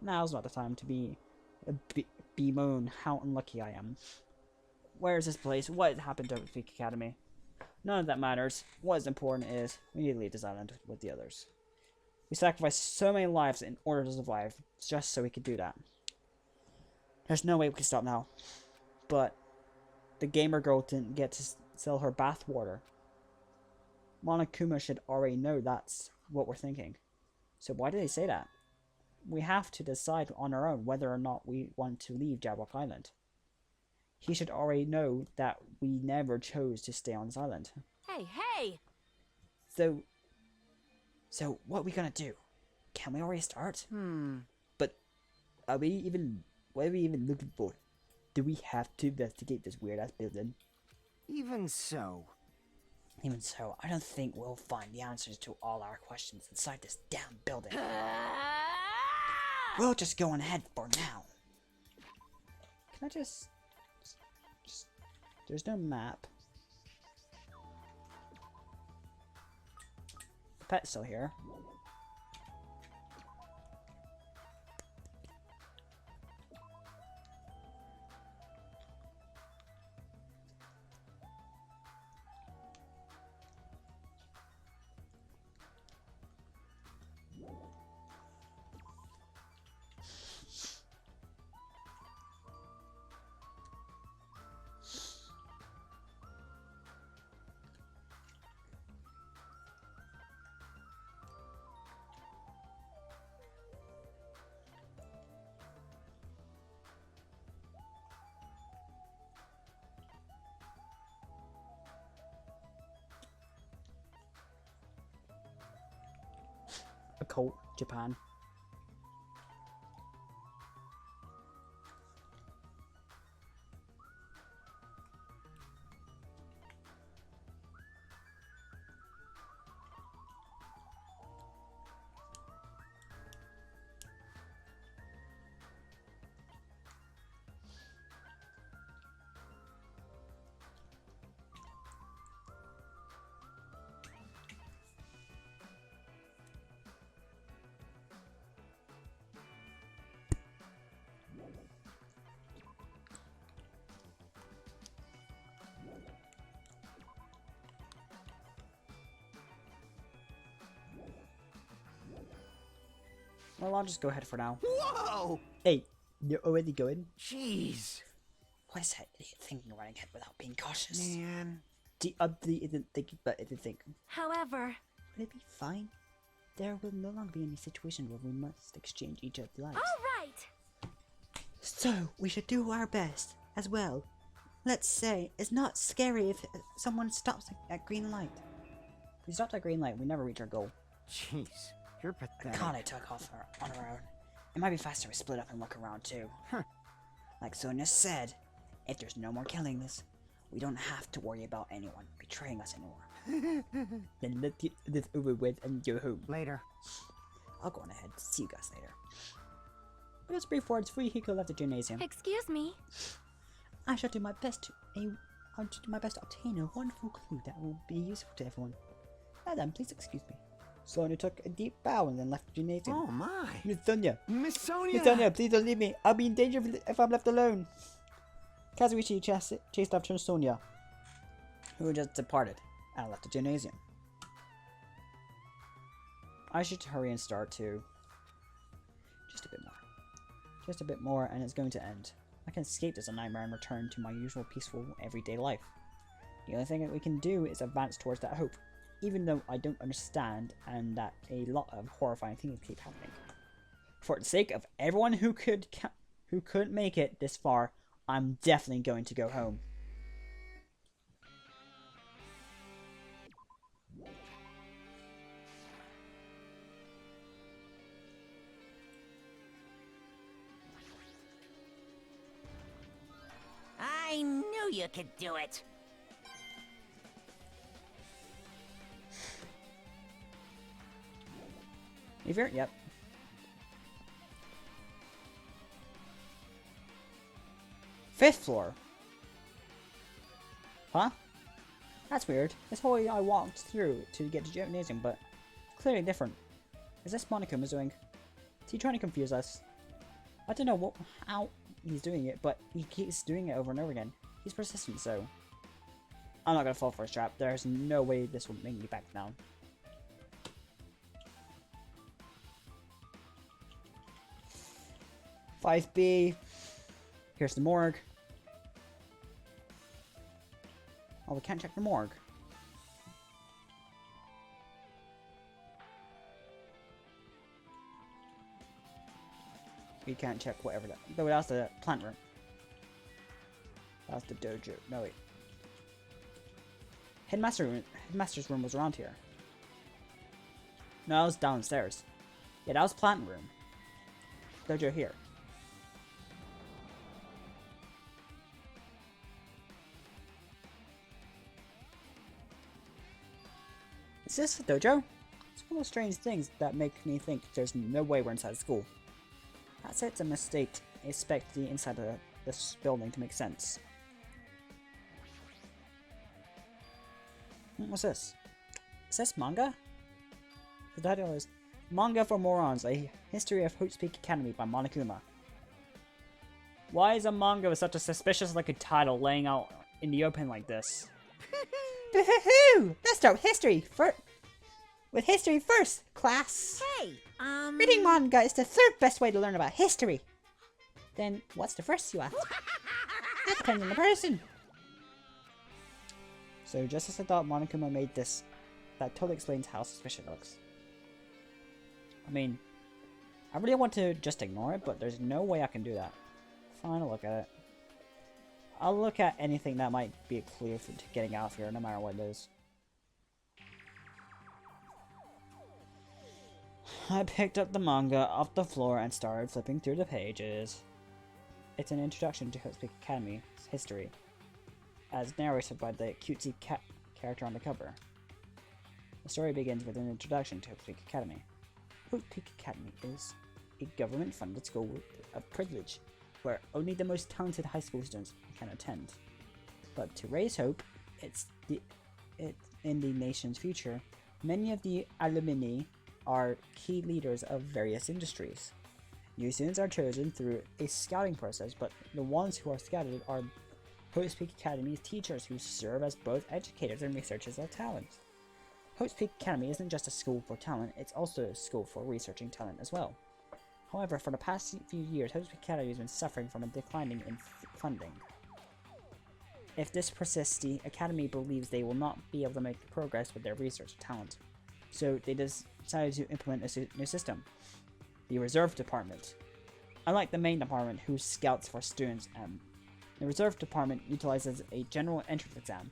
Now's not the time to bemoan how unlucky I am. Where is this place? What happened to Peak Academy? None of that matters. What is important is we need to leave this island with the others. We sacrificed so many lives in order to survive, just so we could do that. There's no way we can stop now. But the gamer girl didn't get to sell her bath water. Monokuma should already know that's what we're thinking. So why did they say that? We have to decide on our own whether or not we want to leave Jabberwock Island. He should already know that we never chose to stay on this island. Hey, hey. So what are we gonna do? Can we already start? But what are we even looking for? Do we have to investigate this weird ass building? Even so. Even so, I don't think we'll find the answers to all our questions inside this damn building. We'll just go on ahead for now. Can I just... There's no map. The pet's still here. Occult, Japan. Well, I'll just go ahead for now. Whoa! Hey, you're already going? Jeez. What is that idiot thinking running ahead without being cautious? Man. The ugly isn't thinking, but isn't thinking. However, Will it be fine? There will no longer be any situation where we must exchange each other's lives. all right. So, we should do our best, as well. Let's say, it's not scary if someone stops at green light. If we stopped at green light, we never reach our goal. Jeez. You're pathetic. Kane took off on her own. It might be faster to split up and look around too. Like Sonia said, if there's no more killing this, we don't have to worry about anyone betraying us anymore. Then let's get this over with and go home. Later. I'll go on ahead. See you guys later. Let us brief words before Hiko left the gymnasium. Excuse me. I shall do my best to obtain a wonderful clue that will be useful to everyone. Madam, please excuse me. Sonia took a deep bow and then left the gymnasium. Oh my. Miss Sonia! Miss Sonia! Miss Sonia, please don't leave me! I'll be in danger if I'm left alone! Kazuichi chased after Sonia, who had just departed and left the gymnasium. I should hurry and start too. Just a bit more. Just a bit more and it's going to end. I can escape this nightmare and return to my usual peaceful everyday life. The only thing that we can do is advance towards that hope, even though I don't understand and that a lot of horrifying things keep happening. For the sake of everyone who couldn't make it this far, I'm definitely going to go home. I knew you could do it. You here? Yep. Fifth floor. Huh? That's weird. This hallway I walked through to get to gymnasium, but clearly different. Is this Monokuma doing? Is he trying to confuse us? I don't know how he's doing it, but he keeps doing it over and over again. He's persistent, so I'm not gonna fall for his trap. There's no way this will make me back down. "5B. Here's the morgue. Oh, we can't check the morgue. We can't check whatever that. No, that's the plant room. That's the dojo. No, wait. Headmaster's room was around here. No, that was downstairs. Yeah, that was plant room. Dojo here. Is this a dojo? It's one of those strange things that make me think there's no way we're inside school. That's it's a mistake. I expect the inside of this building to make sense. What's this? Is this manga? The title is Manga for Morons, A History of Hope's Peak Academy by Monokuma. Why is a manga with such a suspicious looking title laying out in the open like this? Boo-hoo-hoo! Let's start history with history first, class. Hey, Reading manga is the third best way to learn about history. Then what's the first, you ask? That depends on the person. So just as I thought, Monokuma made this, that totally explains how suspicious it looks. I mean, I really want to just ignore it, but there's no way I can do that. Fine, I'll look at it. I'll look at anything that might be a clue to getting out of here, no matter what it is. I picked up the manga off the floor and started flipping through the pages. It's an introduction to Hope's Peak Academy's history, as narrated by the cutesy cat character on the cover. The story begins with an introduction to Hope's Peak Academy. Hope's Peak Academy is a government-funded school of privilege, where only the most talented high school students can attend. But to raise hope, in the nation's future, many of the alumni are key leaders of various industries. New students are chosen through a scouting process, but the ones who are scouted are Hope's Peak Academy's teachers, who serve as both educators and researchers of talent. Hope's Peak Academy isn't just a school for talent, it's also a school for researching talent as well. However, for the past few years, Hope's Peak Academy has been suffering from a declining in funding. If this persists, the Academy believes they will not be able to make progress with their research talent. So they decided to implement a new system, the Reserve Department. Unlike the main department, who scouts for students, the Reserve Department utilizes a general entrance exam.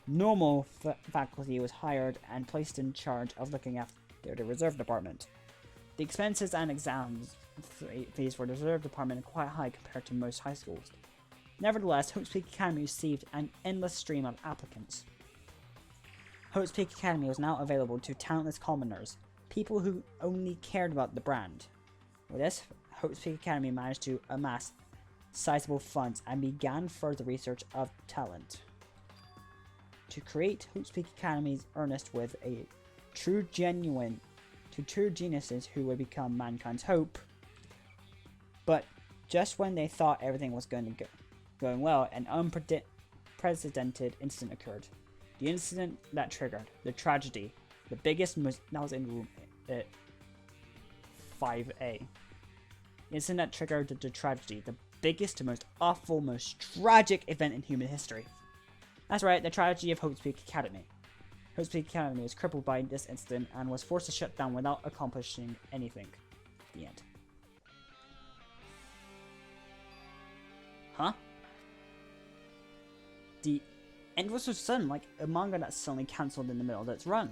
Normal faculty was hired and placed in charge of looking after the Reserve Department. The expenses and exams fees for the Reserve Department are quite high compared to most high schools. Nevertheless, Hope's Peak Academy received an endless stream of applicants. Hope's Peak Academy was now available to talentless commoners, people who only cared about the brand. With this, Hope's Peak Academy managed to amass sizable funds and began further research of talent. To create Hope's Peak Academy's earnest with a true geniuses who would become mankind's hope. But just when they thought everything was going well, an unprecedented incident occurred. The incident that triggered the tragedy, the biggest that was in room 5A. The incident that triggered the tragedy, the biggest, most awful, most tragic event in human history. That's right, the tragedy of Hope's Peak Academy. Hope's Peak Academy was crippled by this incident and was forced to shut down without accomplishing anything. The end. Huh? The end was so sudden, like a manga that's suddenly cancelled in the middle of its run.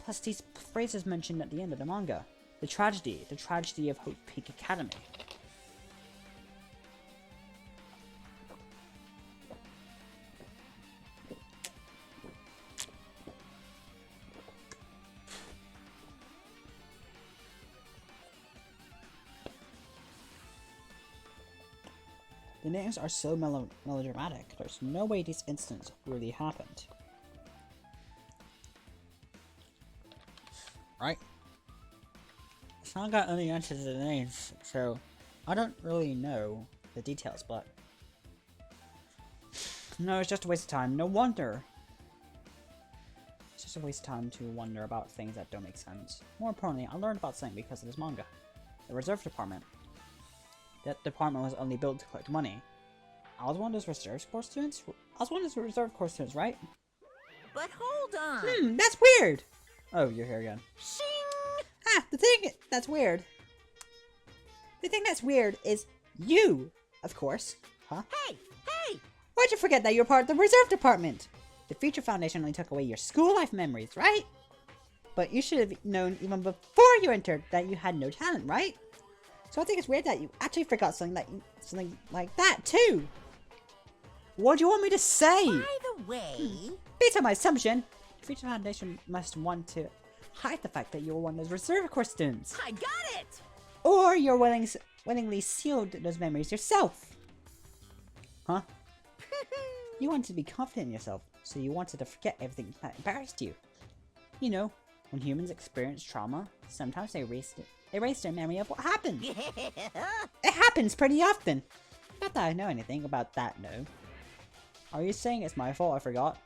Plus, these phrases mentioned at the end of the manga. The tragedy of Hope Peak Academy. The names are so melodramatic, there's no way these incidents really happened. Right? This manga only mentions the names, so I don't really know the details, but... No, it's just a waste of time. No wonder! It's just a waste of time to wonder about things that don't make sense. More importantly, I learned about something because of this manga. The reserve department. That department was only built to collect money. I was one of those reserve corps students? I was one of those reserve corps students, right? But hold on. That's weird! Oh, you're here again. Shing! Ah, the thing that's weird. The thing that's weird is you, of course. Huh? Hey! Hey! Why'd you forget that you're part of the reserve department? The Future Foundation only took away your school life memories, right? But you should have known even before you entered that you had no talent, right? So I think it's weird that you actually forgot something like that too. What do you want me to say? By the way... Based on my assumption, the Future Foundation must want to hide the fact that you were one of those reserve corps students. I got it! Or you're willingly sealed those memories yourself. Huh? You wanted to be confident in yourself, so you wanted to forget everything that embarrassed you. You know, when humans experience trauma, sometimes they erase their memory of what happened. It happens pretty often. Not that I know anything about that, no. Are you saying it's my fault I forgot?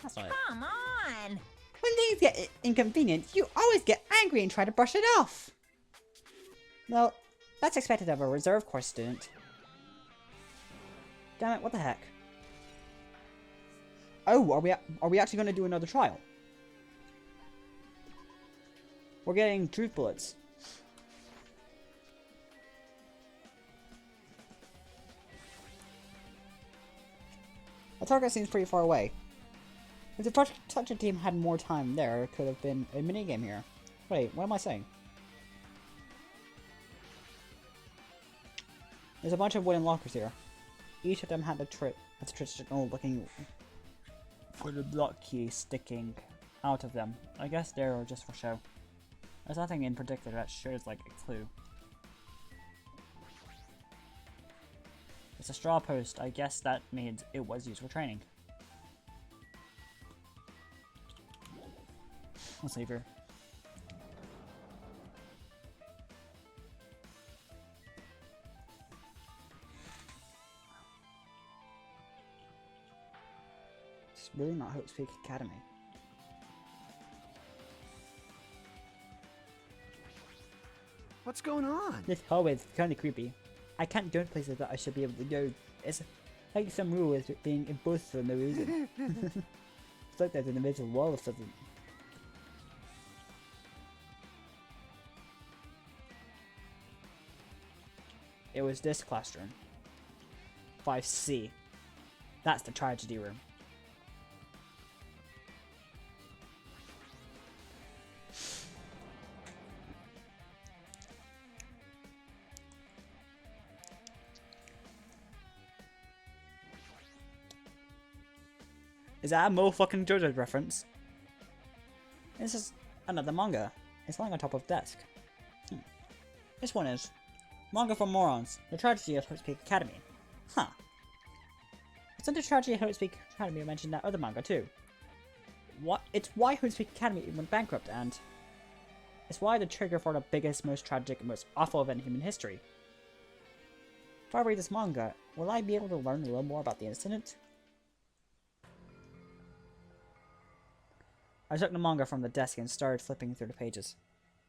That's not it. Come on! When things get inconvenient, you always get angry and try to brush it off. Well, that's expected of a reserve corps student. Damn it, what the heck? Oh, are we actually going to do another trial? We're getting truth bullets. The target seems pretty far away. If the protection team had more time there, it could have been a minigame here. Wait, what am I saying? There's a bunch of wooden lockers here. Each of them had a traditional looking for the block key sticking out of them. I guess they're just for show. There's nothing in particular that shows like a clue. It's a straw post. I guess that means it was used for training. Let's leave here. It's really not Hope's Peak Academy. What's going on? This hallway is kinda creepy. I can't go to places that I should be able to go. It's like some rule is being imposed for no reason. It's like there's an invisible wall or something. It was this classroom. 5C. That's the tragedy room. Is that a motherfucking JoJo reference? This is another manga. It's lying on top of the desk. This one is Manga for Morons, The Tragedy of Hope's Peak Academy. Huh. It's under Tragedy of Hope's Peak Academy I mentioned that other manga too. It's why Hope's Peak Academy went bankrupt, and it's why the trigger for the biggest, most tragic, and most awful event in human history. If I read this manga, will I be able to learn a little more about the incident? I took the manga from the desk and started flipping through the pages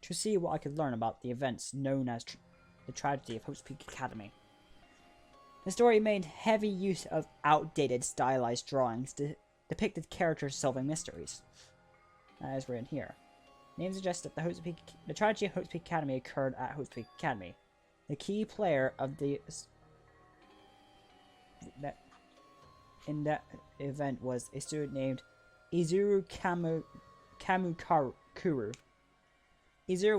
to see what I could learn about the events known as the tragedy of Hope's Peak Academy. The story made heavy use of outdated stylized drawings to depicted characters solving mysteries. As written here. Names suggest that the tragedy of Hope's Peak Academy occurred at Hope's Peak Academy. The key player of in that event was a student named Izuru Kamukuru. Izuru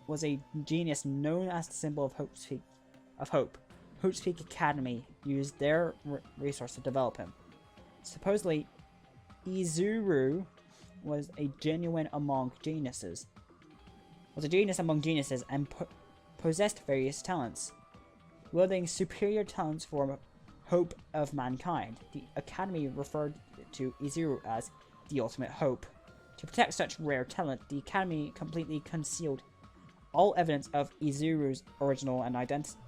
was a genius known as the symbol of hope. Hope's Peak Academy used their resource to develop him. Supposedly, Izuru was a genius among geniuses, and possessed various talents. Wielding superior talents for hope of mankind, the Academy referred to Izuru as the ultimate hope. To protect such rare talent, the Academy completely concealed all evidence of Izuru's origins and identity.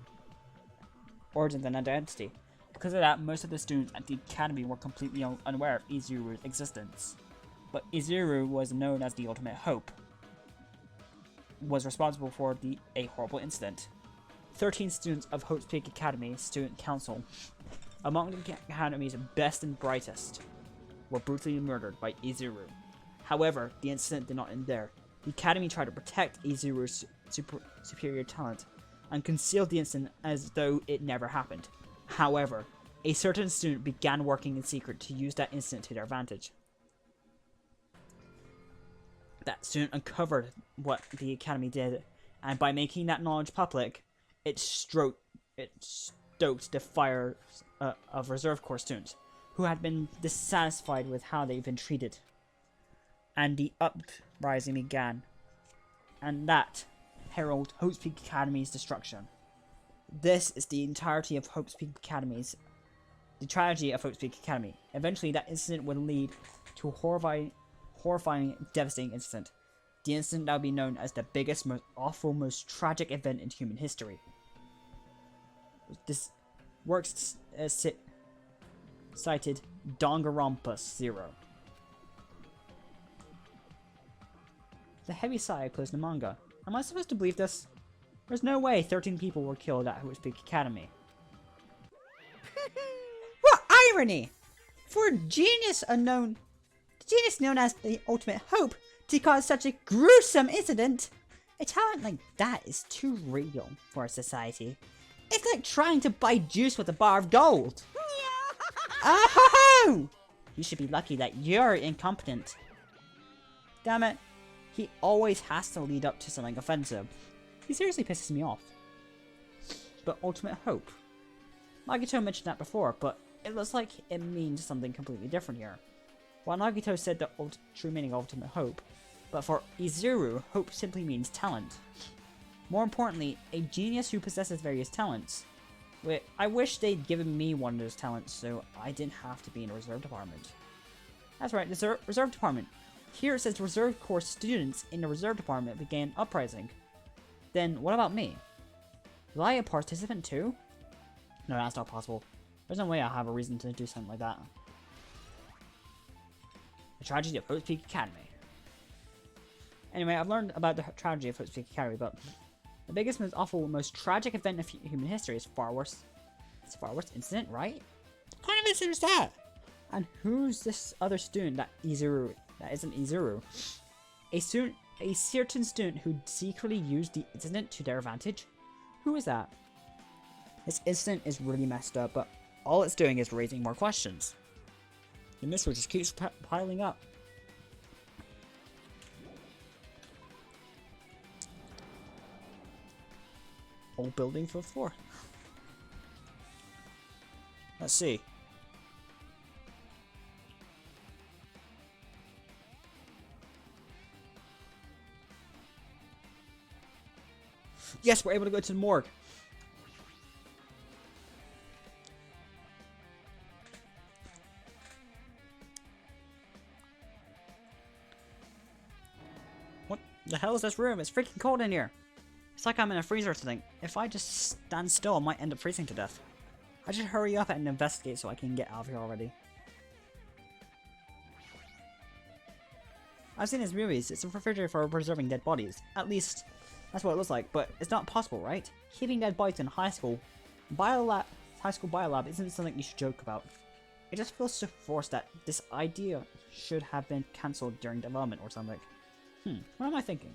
Because of that, most of the students at the Academy were completely unaware of Izuru's existence. But Izuru was known as the ultimate hope, was responsible for a horrible incident. 13 students of Hope's Peak Academy Student Council, among the Academy's best and brightest, were brutally murdered by Izuru. However, the incident did not end there. The Academy tried to protect Izuru's superior talent and concealed the incident as though it never happened. However, a certain student began working in secret to use that incident to their advantage. That student uncovered what the Academy did, and by making that knowledge public, it stoked the fire of Reserve Corps students, who had been dissatisfied with how they've been treated. And the uprising began, and that heralded Hope's Peak Academy's destruction. This is the entirety of Hope's Peak Academy's... the tragedy of Hope's Peak Academy. Eventually, that incident would lead to a horrifying, devastating incident. The incident that would be known as the biggest, most awful, most tragic event in human history. This works cited Danganronpa 0. The heavy sigh closed the manga. Am I supposed to believe this? There's no way 13 people were killed at Hope's Peak Academy. What irony! For a genius known as the ultimate hope to cause such a gruesome incident, a talent like that is too real for a society. It's like trying to buy juice with a bar of gold. Oh! You should be lucky that you're incompetent. Damn it. He always has to lead up to something offensive. He seriously pisses me off. But ultimate hope. Nagito mentioned that before, but it looks like it means something completely different here. While Nagito said the true meaning of ultimate hope, but for Izuru, hope simply means talent. More importantly, a genius who possesses various talents. I wish they'd given me one of those talents so I didn't have to be in a reserve department. That's right, the reserve department. Here it says Reserve Corps students in the reserve department began uprising. Then what about me? Was I a participant too? No, that's not possible. There's no way I have a reason to do something like that. The tragedy of Hope's Peak Academy. Anyway, I've learned about the tragedy of Hope's Peak Academy, but the biggest, most awful, most tragic event of human history is far worse. It's a far worse incident, right? What kind of incident is that? And who's this other student that isn't Izuru? A certain student who secretly used the incident to their advantage? Who is that? This incident is really messed up, but all it's doing is raising more questions. The mystery just keeps piling up. Whole building for 4. Let's see. Yes, we're able to go to the morgue. What the hell is this room? It's freaking cold in here. It's like I'm in a freezer or something. If I just stand still, I might end up freezing to death. I should hurry up and investigate so I can get out of here already. I've seen these movies. It's a refrigerator for preserving dead bodies. At least, that's what it looks like. But it's not possible, right? Keeping dead bodies in high school, high school biolab isn't something you should joke about. It just feels so forced that this idea should have been cancelled during development or something. What am I thinking?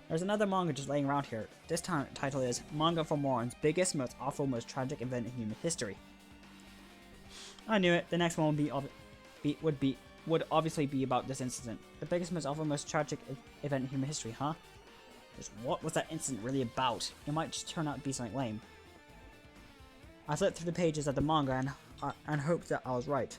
There's another manga just laying around here. This time title is Manga for Morons, Biggest, Most Awful, Most Tragic Event in Human History. I knew it. The next one would obviously be about this incident. The biggest, most awful, most tragic event in human history, huh? Just what was that incident really about? It might just turn out to be something lame. I flipped through the pages of the manga and hoped that I was right.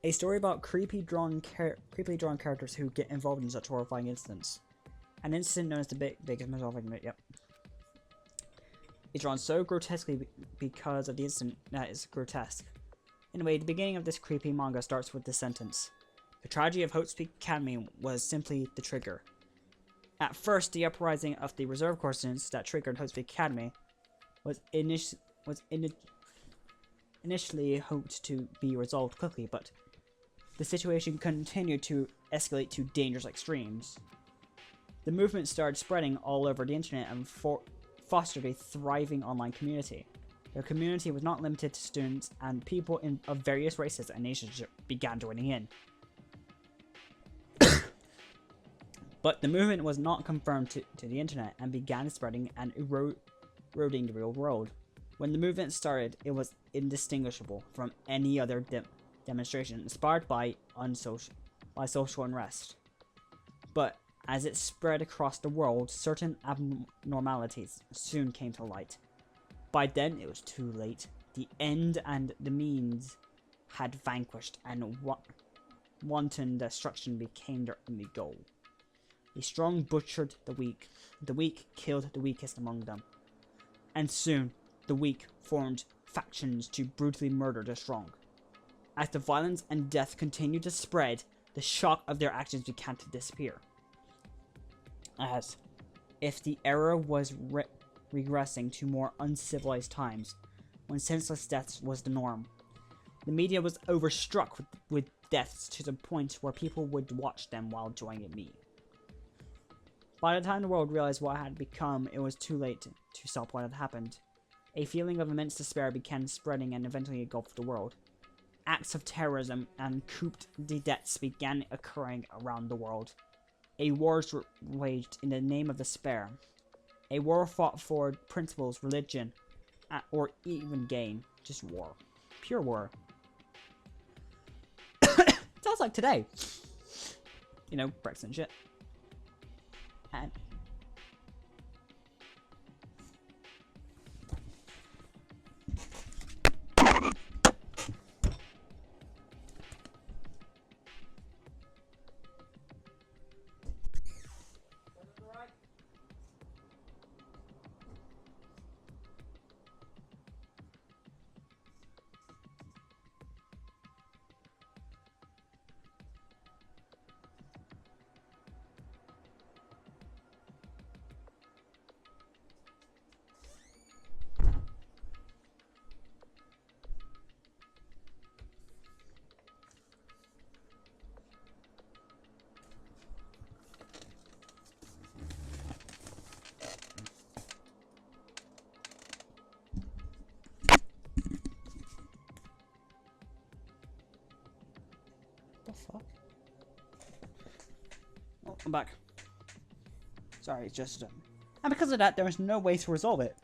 A story about creepily drawn characters who get involved in such horrifying incidents. An incident known as the biggest, most awful, yep. It's drawn so grotesquely because of the incident that is grotesque. Anyway, the beginning of this creepy manga starts with this sentence. The tragedy of Hope's Peak Academy was simply the trigger. At first, the uprising of the reserve corps students that triggered Hope's Peak Academy was initially hoped to be resolved quickly, but the situation continued to escalate to dangerous extremes. The movement started spreading all over the internet and fostered a thriving online community. The community was not limited to students, and people of various races and nations began joining in. But the movement was not confined to the internet and began spreading and eroding the real world. When the movement started, it was indistinguishable from any other demonstration inspired by social unrest. But as it spread across the world, certain abnormalities soon came to light. By then, it was too late. The end and the means had vanquished, and wanton destruction became their only goal. The strong butchered the weak killed the weakest among them. And soon, the weak formed factions to brutally murder the strong. As the violence and death continued to spread, the shock of their actions began to disappear. As if the era was regressing to more uncivilized times, when senseless deaths was the norm. The media was overstruck with deaths to the point where people would watch them while joining me. By the time the world realized what had become, it was too late to stop what had happened. A feeling of immense despair began spreading and eventually engulfed the world. Acts of terrorism and coup d'etats began occurring around the world. A war waged in the name of despair. A war fought for principles, religion, or even gain. Just war. Pure war. Sounds like today. You know, Brexit and shit. And the fuck? Oh, I'm back. Sorry, it's just and because of that, there was no way to resolve it.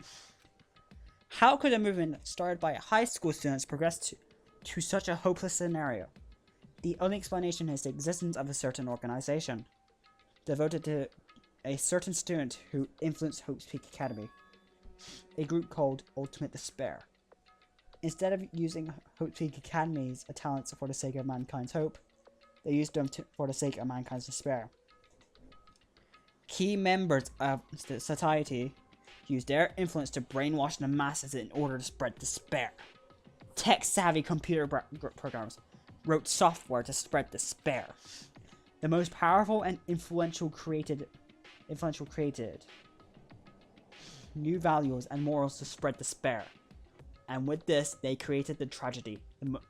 How could a movement started by high school students progress to such a hopeless scenario? The only explanation is the existence of a certain organization devoted to a certain student who influenced Hope's Peak Academy, a group called Ultimate Despair. Instead of using Hope's Peak Academy's talents for the sake of mankind's hope, they used them for the sake of mankind's despair. Key members of the society used their influence to brainwash the masses in order to spread despair. Tech-savvy computer programmers wrote software to spread despair. The most powerful and influential created new values and morals to spread despair. And with this, they created the tragedy,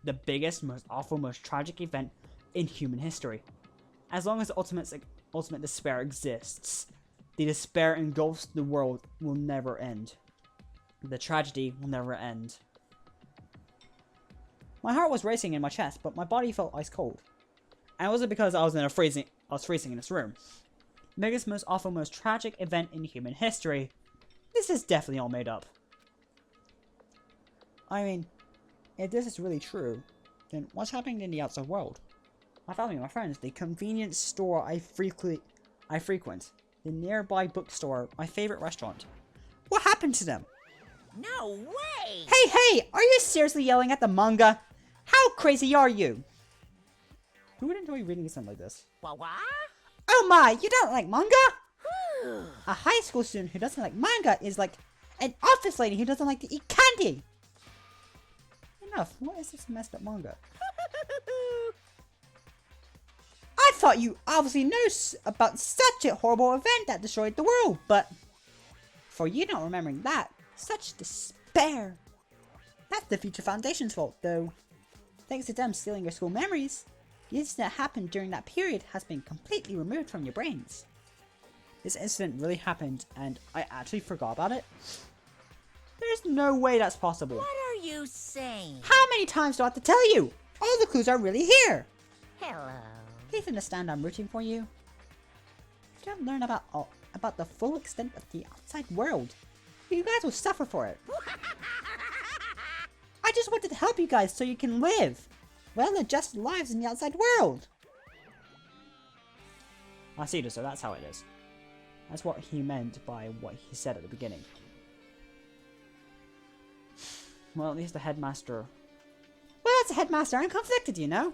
the biggest, most awful, most tragic event in human history. As long as ultimate despair exists, the despair engulfs the world will never end. The tragedy will never end. My heart was racing in my chest, but my body felt ice cold. And it wasn't because I was freezing in this room. The biggest, most awful, most tragic event in human history. This is definitely all made up. I mean, if this is really true, then what's happening in the outside world? My family, my friends, the convenience store I frequent, the nearby bookstore, my favorite restaurant. What happened to them? No way! Hey, are you seriously yelling at the manga? How crazy are you? Who would enjoy reading something like this? What? Oh my, you don't like manga? A high school student who doesn't like manga is like an office lady who doesn't like to eat candy. Enough, what is this messed up manga? I thought you obviously know about such a horrible event that destroyed the world, but for you not remembering that, such despair. That's the Future Foundation's fault, though. Thanks to them stealing your school memories, the incident that happened during that period has been completely removed from your brains. This incident really happened, and I actually forgot about it? There's no way that's possible. What are you saying? How many times do I have to tell you? All the clues are really here. Hello. Please understand I'm rooting for you. You don't learn about the full extent of the outside world. You guys will suffer for it. I just wanted to help you guys so you can live well-adjusted lives in the outside world. I see, so that's how it is. That's what he meant by what he said at the beginning. Well, at least the headmaster... Well, that's a headmaster. I'm conflicted, you know? On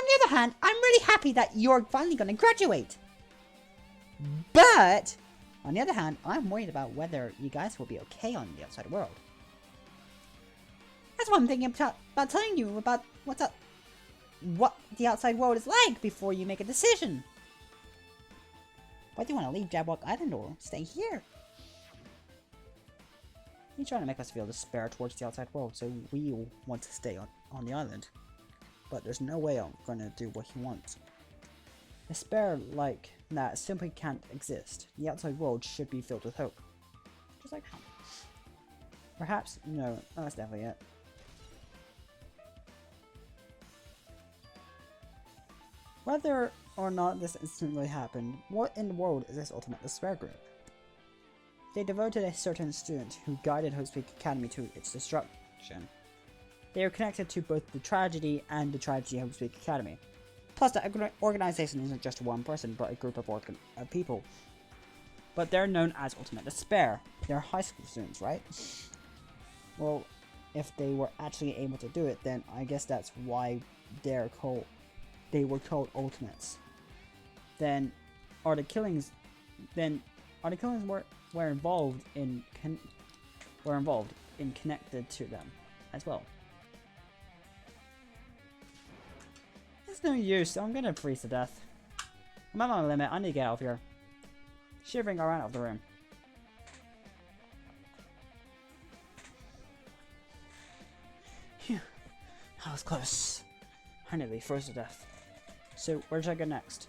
the other hand, I'm really happy that you're finally going to graduate. But, on the other hand, I'm worried about whether you guys will be okay on the outside world. That's what I'm thinking about telling you about what the outside world is like before you make a decision. Why do you want to leave Jabberwock Island or stay here? He's trying to make us feel despair towards the outside world, so we'll want to stay on the island. But there's no way I'm going to do what he wants. Despair like that simply can't exist. The outside world should be filled with hope. Just like how? Perhaps, no, that's definitely it. Whether or not this instantly happened, what in the world is this ultimate despair group? They devoted a certain student who guided Hope's Peak Academy to its destruction. They are connected to both the tragedy and the tragedy of Hope's Peak Academy. Plus, the organization isn't just one person, but a group of people. But they're known as Ultimate Despair. They're high school students, right? Well, if they were actually able to do it, then I guess that's why they were called Ultimates. Then, are the killings were involved in connected to them as well? It's no use, so I'm gonna freeze to death. I'm at my limit, I need to get out of here. Shivering, I ran out of the room. Phew, that was close. I nearly froze to death. So, where should I go next?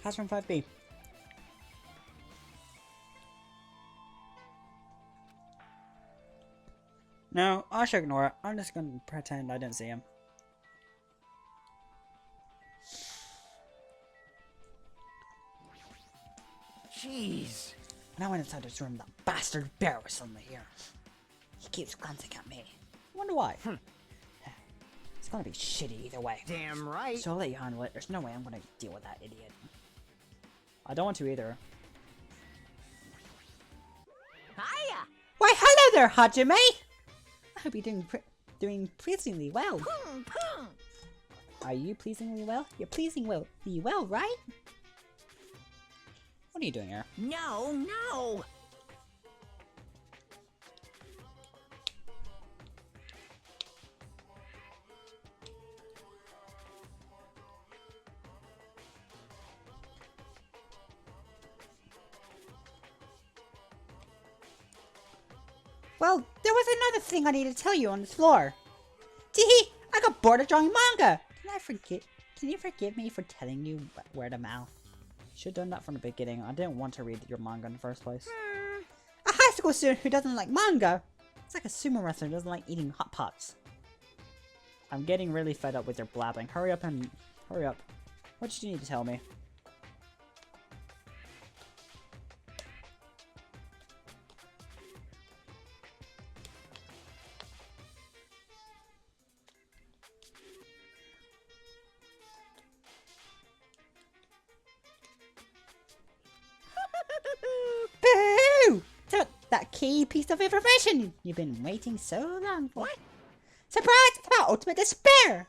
Classroom 5B. No, I should ignore it. I'm just gonna pretend I didn't see him. Jeez. When I went inside this room, that bastard bear was suddenly here. He keeps glancing at me. I wonder why. It's gonna be shitty either way. Damn right. So I'll let you handle it. There's no way I'm gonna deal with that idiot. I don't want to either. Hiya! Why, hello there, Hajime! I hope you're doing pleasingly well. Boom, boom. Are you pleasingly well? You're pleasingly well, right? What are you doing here? No, no. Well, there was another thing I need to tell you on this floor. Teehee! I got bored of drawing manga! Can you forgive me for telling you word of mouth? Should've done that from the beginning. I didn't want to read your manga in the first place. A high school student who doesn't like manga! It's like a sumo wrestler who doesn't like eating hot pots. I'm getting really fed up with your blabbing. Hurry up. What did you need to tell me? Boo! That key piece of information you've been waiting so long for. What? Surprise! It's about ultimate despair!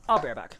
I'll be right back.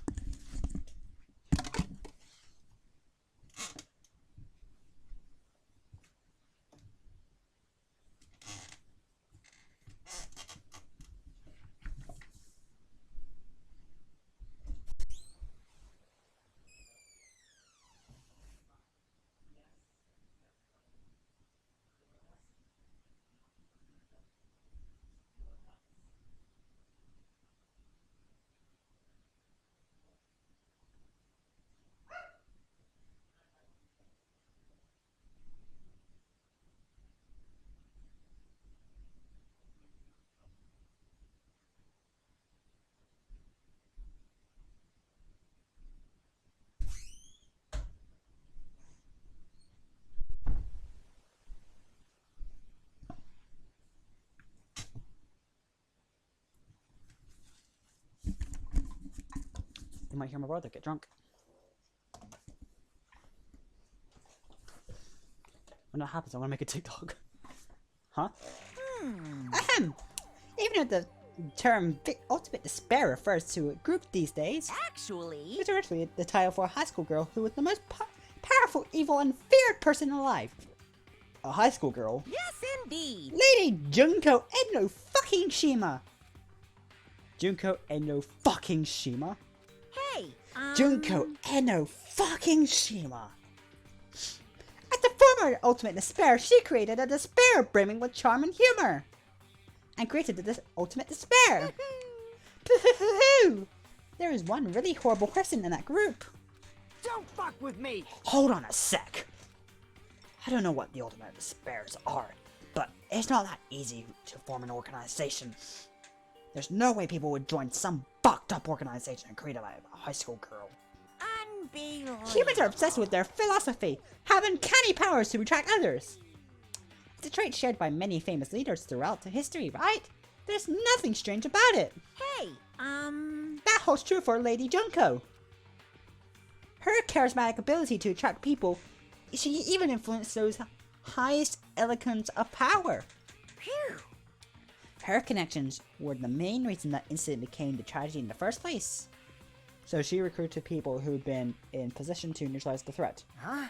You might hear my brother get drunk. When that happens, I'm gonna make a TikTok. Huh? Ahem! Even though the term ultimate despair refers to a group these days, Actually, it was originally the title for a high school girl who was the most powerful, evil, and feared person alive. A high school girl? yes indeed. Lady Junko Eno fucking Shima! Junko Eno fucking Shima? Hey, Junko Eno fucking Shima! As the former Ultimate Despair, she created a despair brimming with charm and humor! And created the Ultimate Despair! There is one really horrible person in that group. Don't fuck with me. Hold on a sec. I don't know what the Ultimate Despairs are, but it's not that easy to form an organization. There's no way people would join some fucked up organization created by a high school girl. Unbelievable. Humans are obsessed with their philosophy, have uncanny powers to attract others. It's a trait shared by many famous leaders throughout the history, right? There's nothing strange about it. Hey, That holds true for Lady Junko. Her charismatic ability to attract people, she even influenced those highest echelons of power. phew. Her connections were the main reason that incident became the tragedy in the first place. So she recruited people who'd been in position to neutralize the threat. Huh?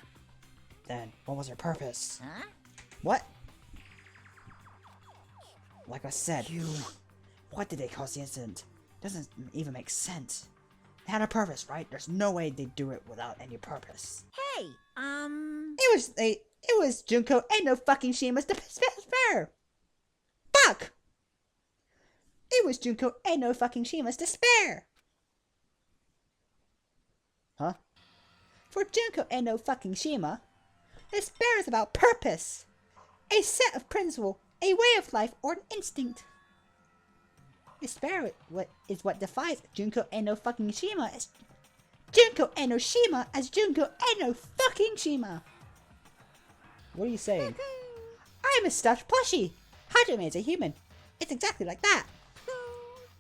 Then, what was her purpose? Huh? What? Like I said, what did they cause the incident? Doesn't even make sense. They had a purpose, right? There's no way they'd do it without any purpose. Hey, It was Junko Eno fucking Shima's despair. Fuck! It was Junko Eno fucking Shima's despair. Huh? For Junko Eno fucking Shima, Despair is about purpose. A set of principle, a way of life, or an instinct. Despair is what defines Junko Eno fucking Shima as Junko Eno Shima as Junko Eno fucking Shima. What are you saying? I'm a stuffed plushie. Hajime is a human. It's exactly like that.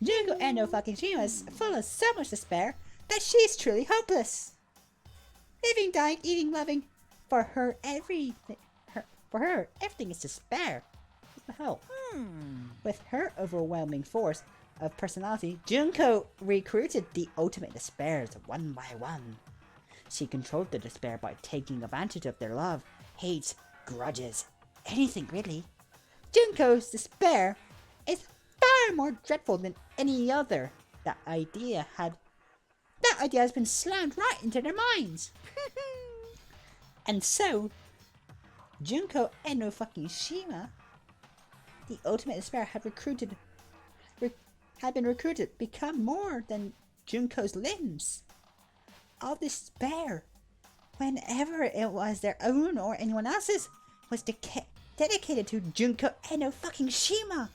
Junko Eno fucking Shima is full of so much despair that she's truly hopeless. Living, dying, eating, loving. For her, everything is despair. What the hell? With her overwhelming force of personality, Junko recruited the ultimate despairs one by one. She controlled the despair by taking advantage of their love, hate, grudges, anything really. Junko's despair is far more dreadful than any other. That idea has been slammed right into their minds. And so, Junko Eno fucking Shima, the ultimate despair, had been recruited, become more than Junko's limbs. All despair, whenever it was their own or anyone else's, was dedicated to Junko Eno fucking Shima.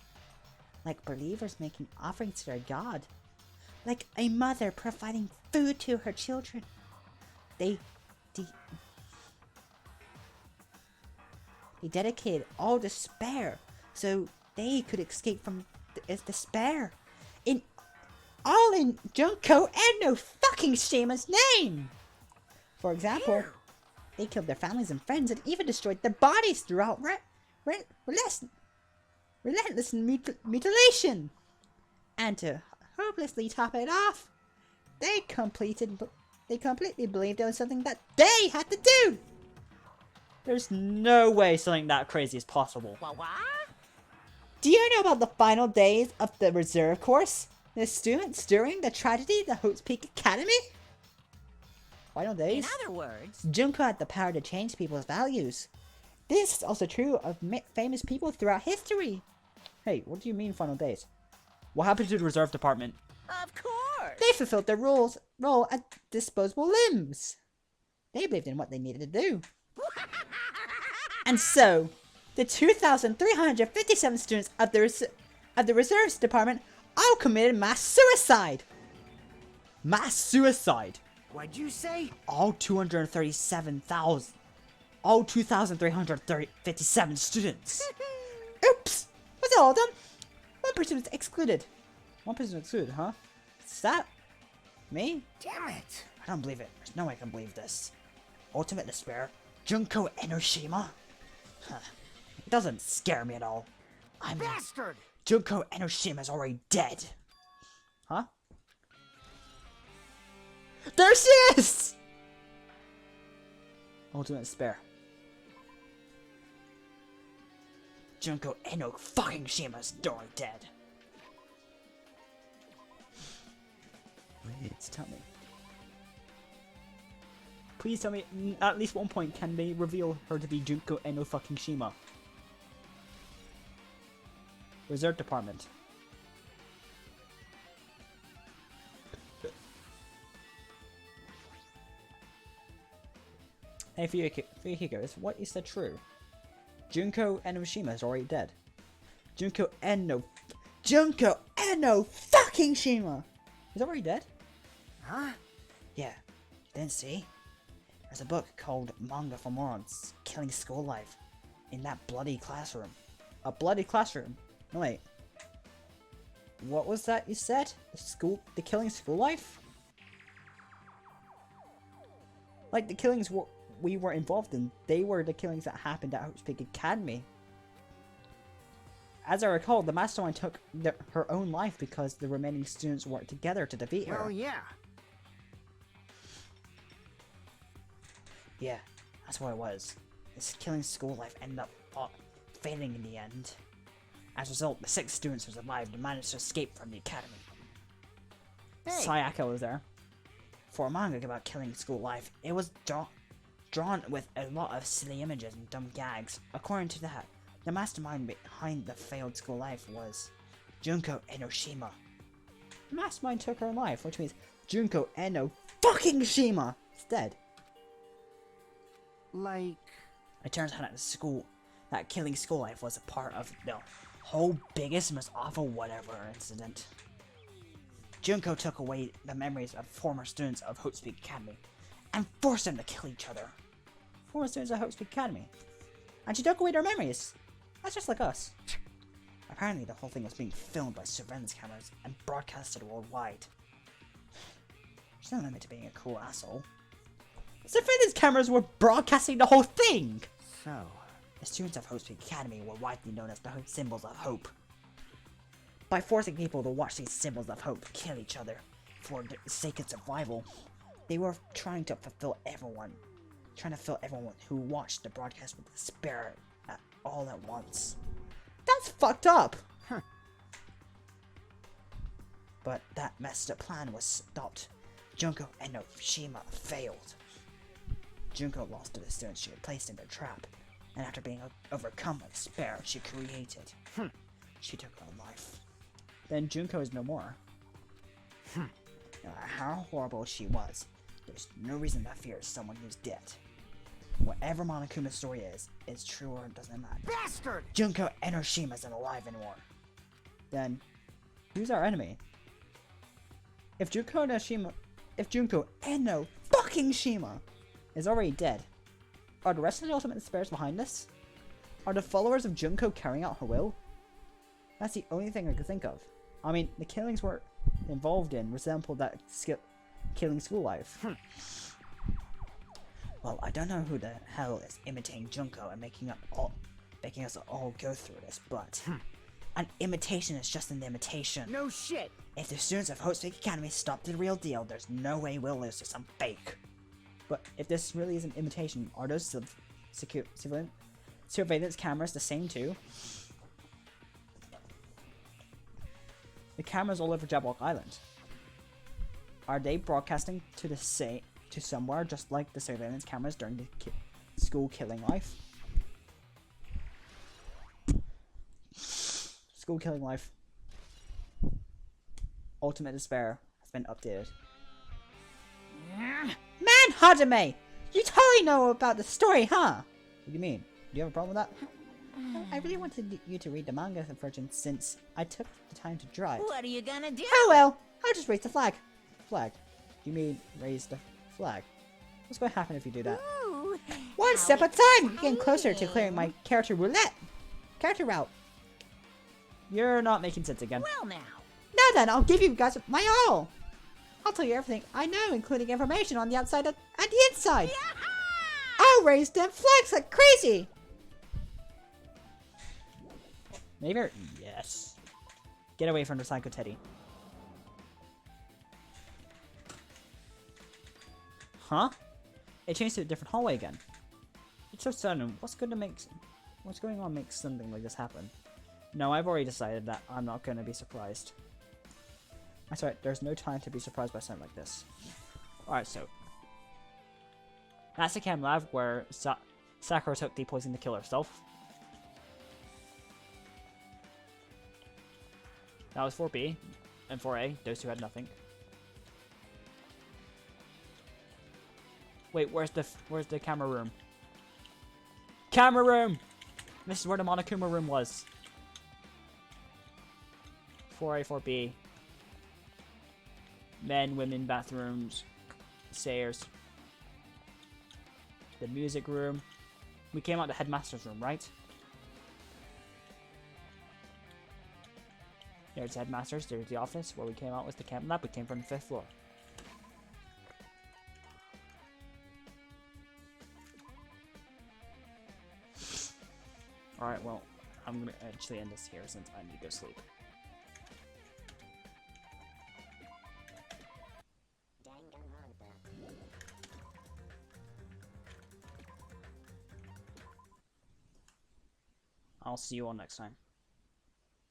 Like believers making offerings to their god. Like a mother providing food to her children. They dedicated all despair so they could escape from despair. All in Junko Eno fucking Shima's name. For example, they killed their families and friends and even destroyed their bodies throughout relentless mutilation. And to hopelessly top it off, they completely believed it was something that they had to do. There's no way something that crazy is possible. What? Do you know about the final days of the reserve course? The students during the tragedy at the Hopes Peak Academy? Final In days? other words, Junko had the power to change people's values. This is also true of famous people throughout history. Hey, what do you mean final days? What happened to the reserve department? of course. They fulfilled their role as disposable limbs. They believed in what they needed to do. And so, the 2,357 students of the reserves department all committed mass suicide. Mass suicide! What'd you say? All 2,357 students. Oops! Was it all of them? One person was excluded. One person excluded, huh? Is that me? Damn it. I don't believe it. There's no way I can believe this. Ultimate despair? Junko Enoshima? Huh. It doesn't scare me at all. I mean, Bastard! Junko Enoshima's already dead. Huh? There she is! Ultimate despair. Junko Eno fucking Shima's already dead. Please tell me. Please tell me, at least one point, can they reveal her to be Junko Eno fucking Shima? Reserve Department. Hey Fuyuhiko, what you said true? Junko Enoshima is already dead. Junko Eno fucking Shima is already dead? Huh? Yeah, didn't see? There's a book called Manga for Morons, Killing School Life, in that bloody classroom. A bloody classroom? No wait. What was that you said? The killing school life? Like the killings we were involved in, they were the killings that happened at Hopes Peak Academy. As I recall, the mastermind took her own life because the remaining students worked together to defeat her. Well, yeah. Yeah, that's what it was. This killing school life ended up failing in the end. As a result, the 6 students who survived and managed to escape from the academy. Hey. Sayaka was there. For a manga about killing school life, it was drawn with a lot of silly images and dumb gags. According to that, the mastermind behind the failed school life was Junko Enoshima. The mastermind took her life, which means Junko Eno fucking Shima is dead. Like, It turns out that killing school life was a part of the whole biggest, most awful whatever incident. Junko took away the memories of former students of Hope Speak Academy and forced them to kill each other. Former students at Hope Speak Academy. And she took away their memories. That's just like us. Apparently the whole thing was being filmed by surveillance cameras and broadcasted worldwide. She's no limit to being a cool asshole. Surveillance cameras were broadcasting the whole thing! So, The students of Hope Speak Academy were widely known as the Symbols of Hope. By forcing people to watch these symbols of hope kill each other for the sake of survival, they were trying to fill everyone who watched the broadcast with despair all at once. That's fucked up! But that messed up plan was stopped. Junko and Noshima failed. Junko lost to the students she had placed in the trap, and after being overcome by despair she created, she took her own life. Then Junko is no more. No matter how horrible she was, there's no reason to fear someone who's dead. Whatever Monokuma's story is true or doesn't matter. Bastard! Junko Enoshima isn't alive anymore. Then, who's our enemy? If Junko Eno fucking Shima is already dead, are the rest of the Ultimate Despairs behind this? Are the followers of Junko carrying out her will? That's the only thing I could think of. I mean, the killings we're involved in resemble that killing school life. Well, I don't know who the hell is imitating Junko and making us all go through this, but an imitation is just an imitation. No shit! If the students of Hope Speak Academy stop the real deal, there's no way we'll lose to some fake. But if this really is an imitation, are those surveillance cameras the same too? The cameras all over Jabberwock Island. Are they broadcasting to somewhere just like the surveillance cameras during the school killing life? School killing life. Ultimate Despair has been updated. Man, Hajime! You totally know about the story, huh? What do you mean? Do you have a problem with that? I really wanted you to read the manga version since I took the time to draw it. What are you gonna do? Oh well, I'll just raise the flag. Flag? You mean raise the flag? What's going to happen if you do that? Ooh, One how step at a time! You're getting closer to exciting. clearing my character route. You're not making sense again. Well now. Now then, I'll give you guys my all. I'll tell you everything I know, including information on the outside and the inside. I'll raise them flags like crazy. Maybe. Yes. Get away from the Psycho Teddy. Huh? It changed to a different hallway again. It's so sudden. What's going on makes something like this happen? No, I've already decided that I'm not going to be surprised. That's right, there's no time to be surprised by something like this. Alright, so. That's the chem lab where Sakura took the poison to kill herself. That was 4B. And 4A, those two had nothing. Wait, where's the camera room? Camera room! This is where the Monokuma room was. 4A, 4B. Men, women, bathrooms, stairs. The music room. We came out the headmaster's room, right? There's the headmaster's, there's the office. Where we came out was the camp lab. We came from the 5th floor. Alright, well, I'm gonna actually end this here since I need to go sleep. I'll see you all next time.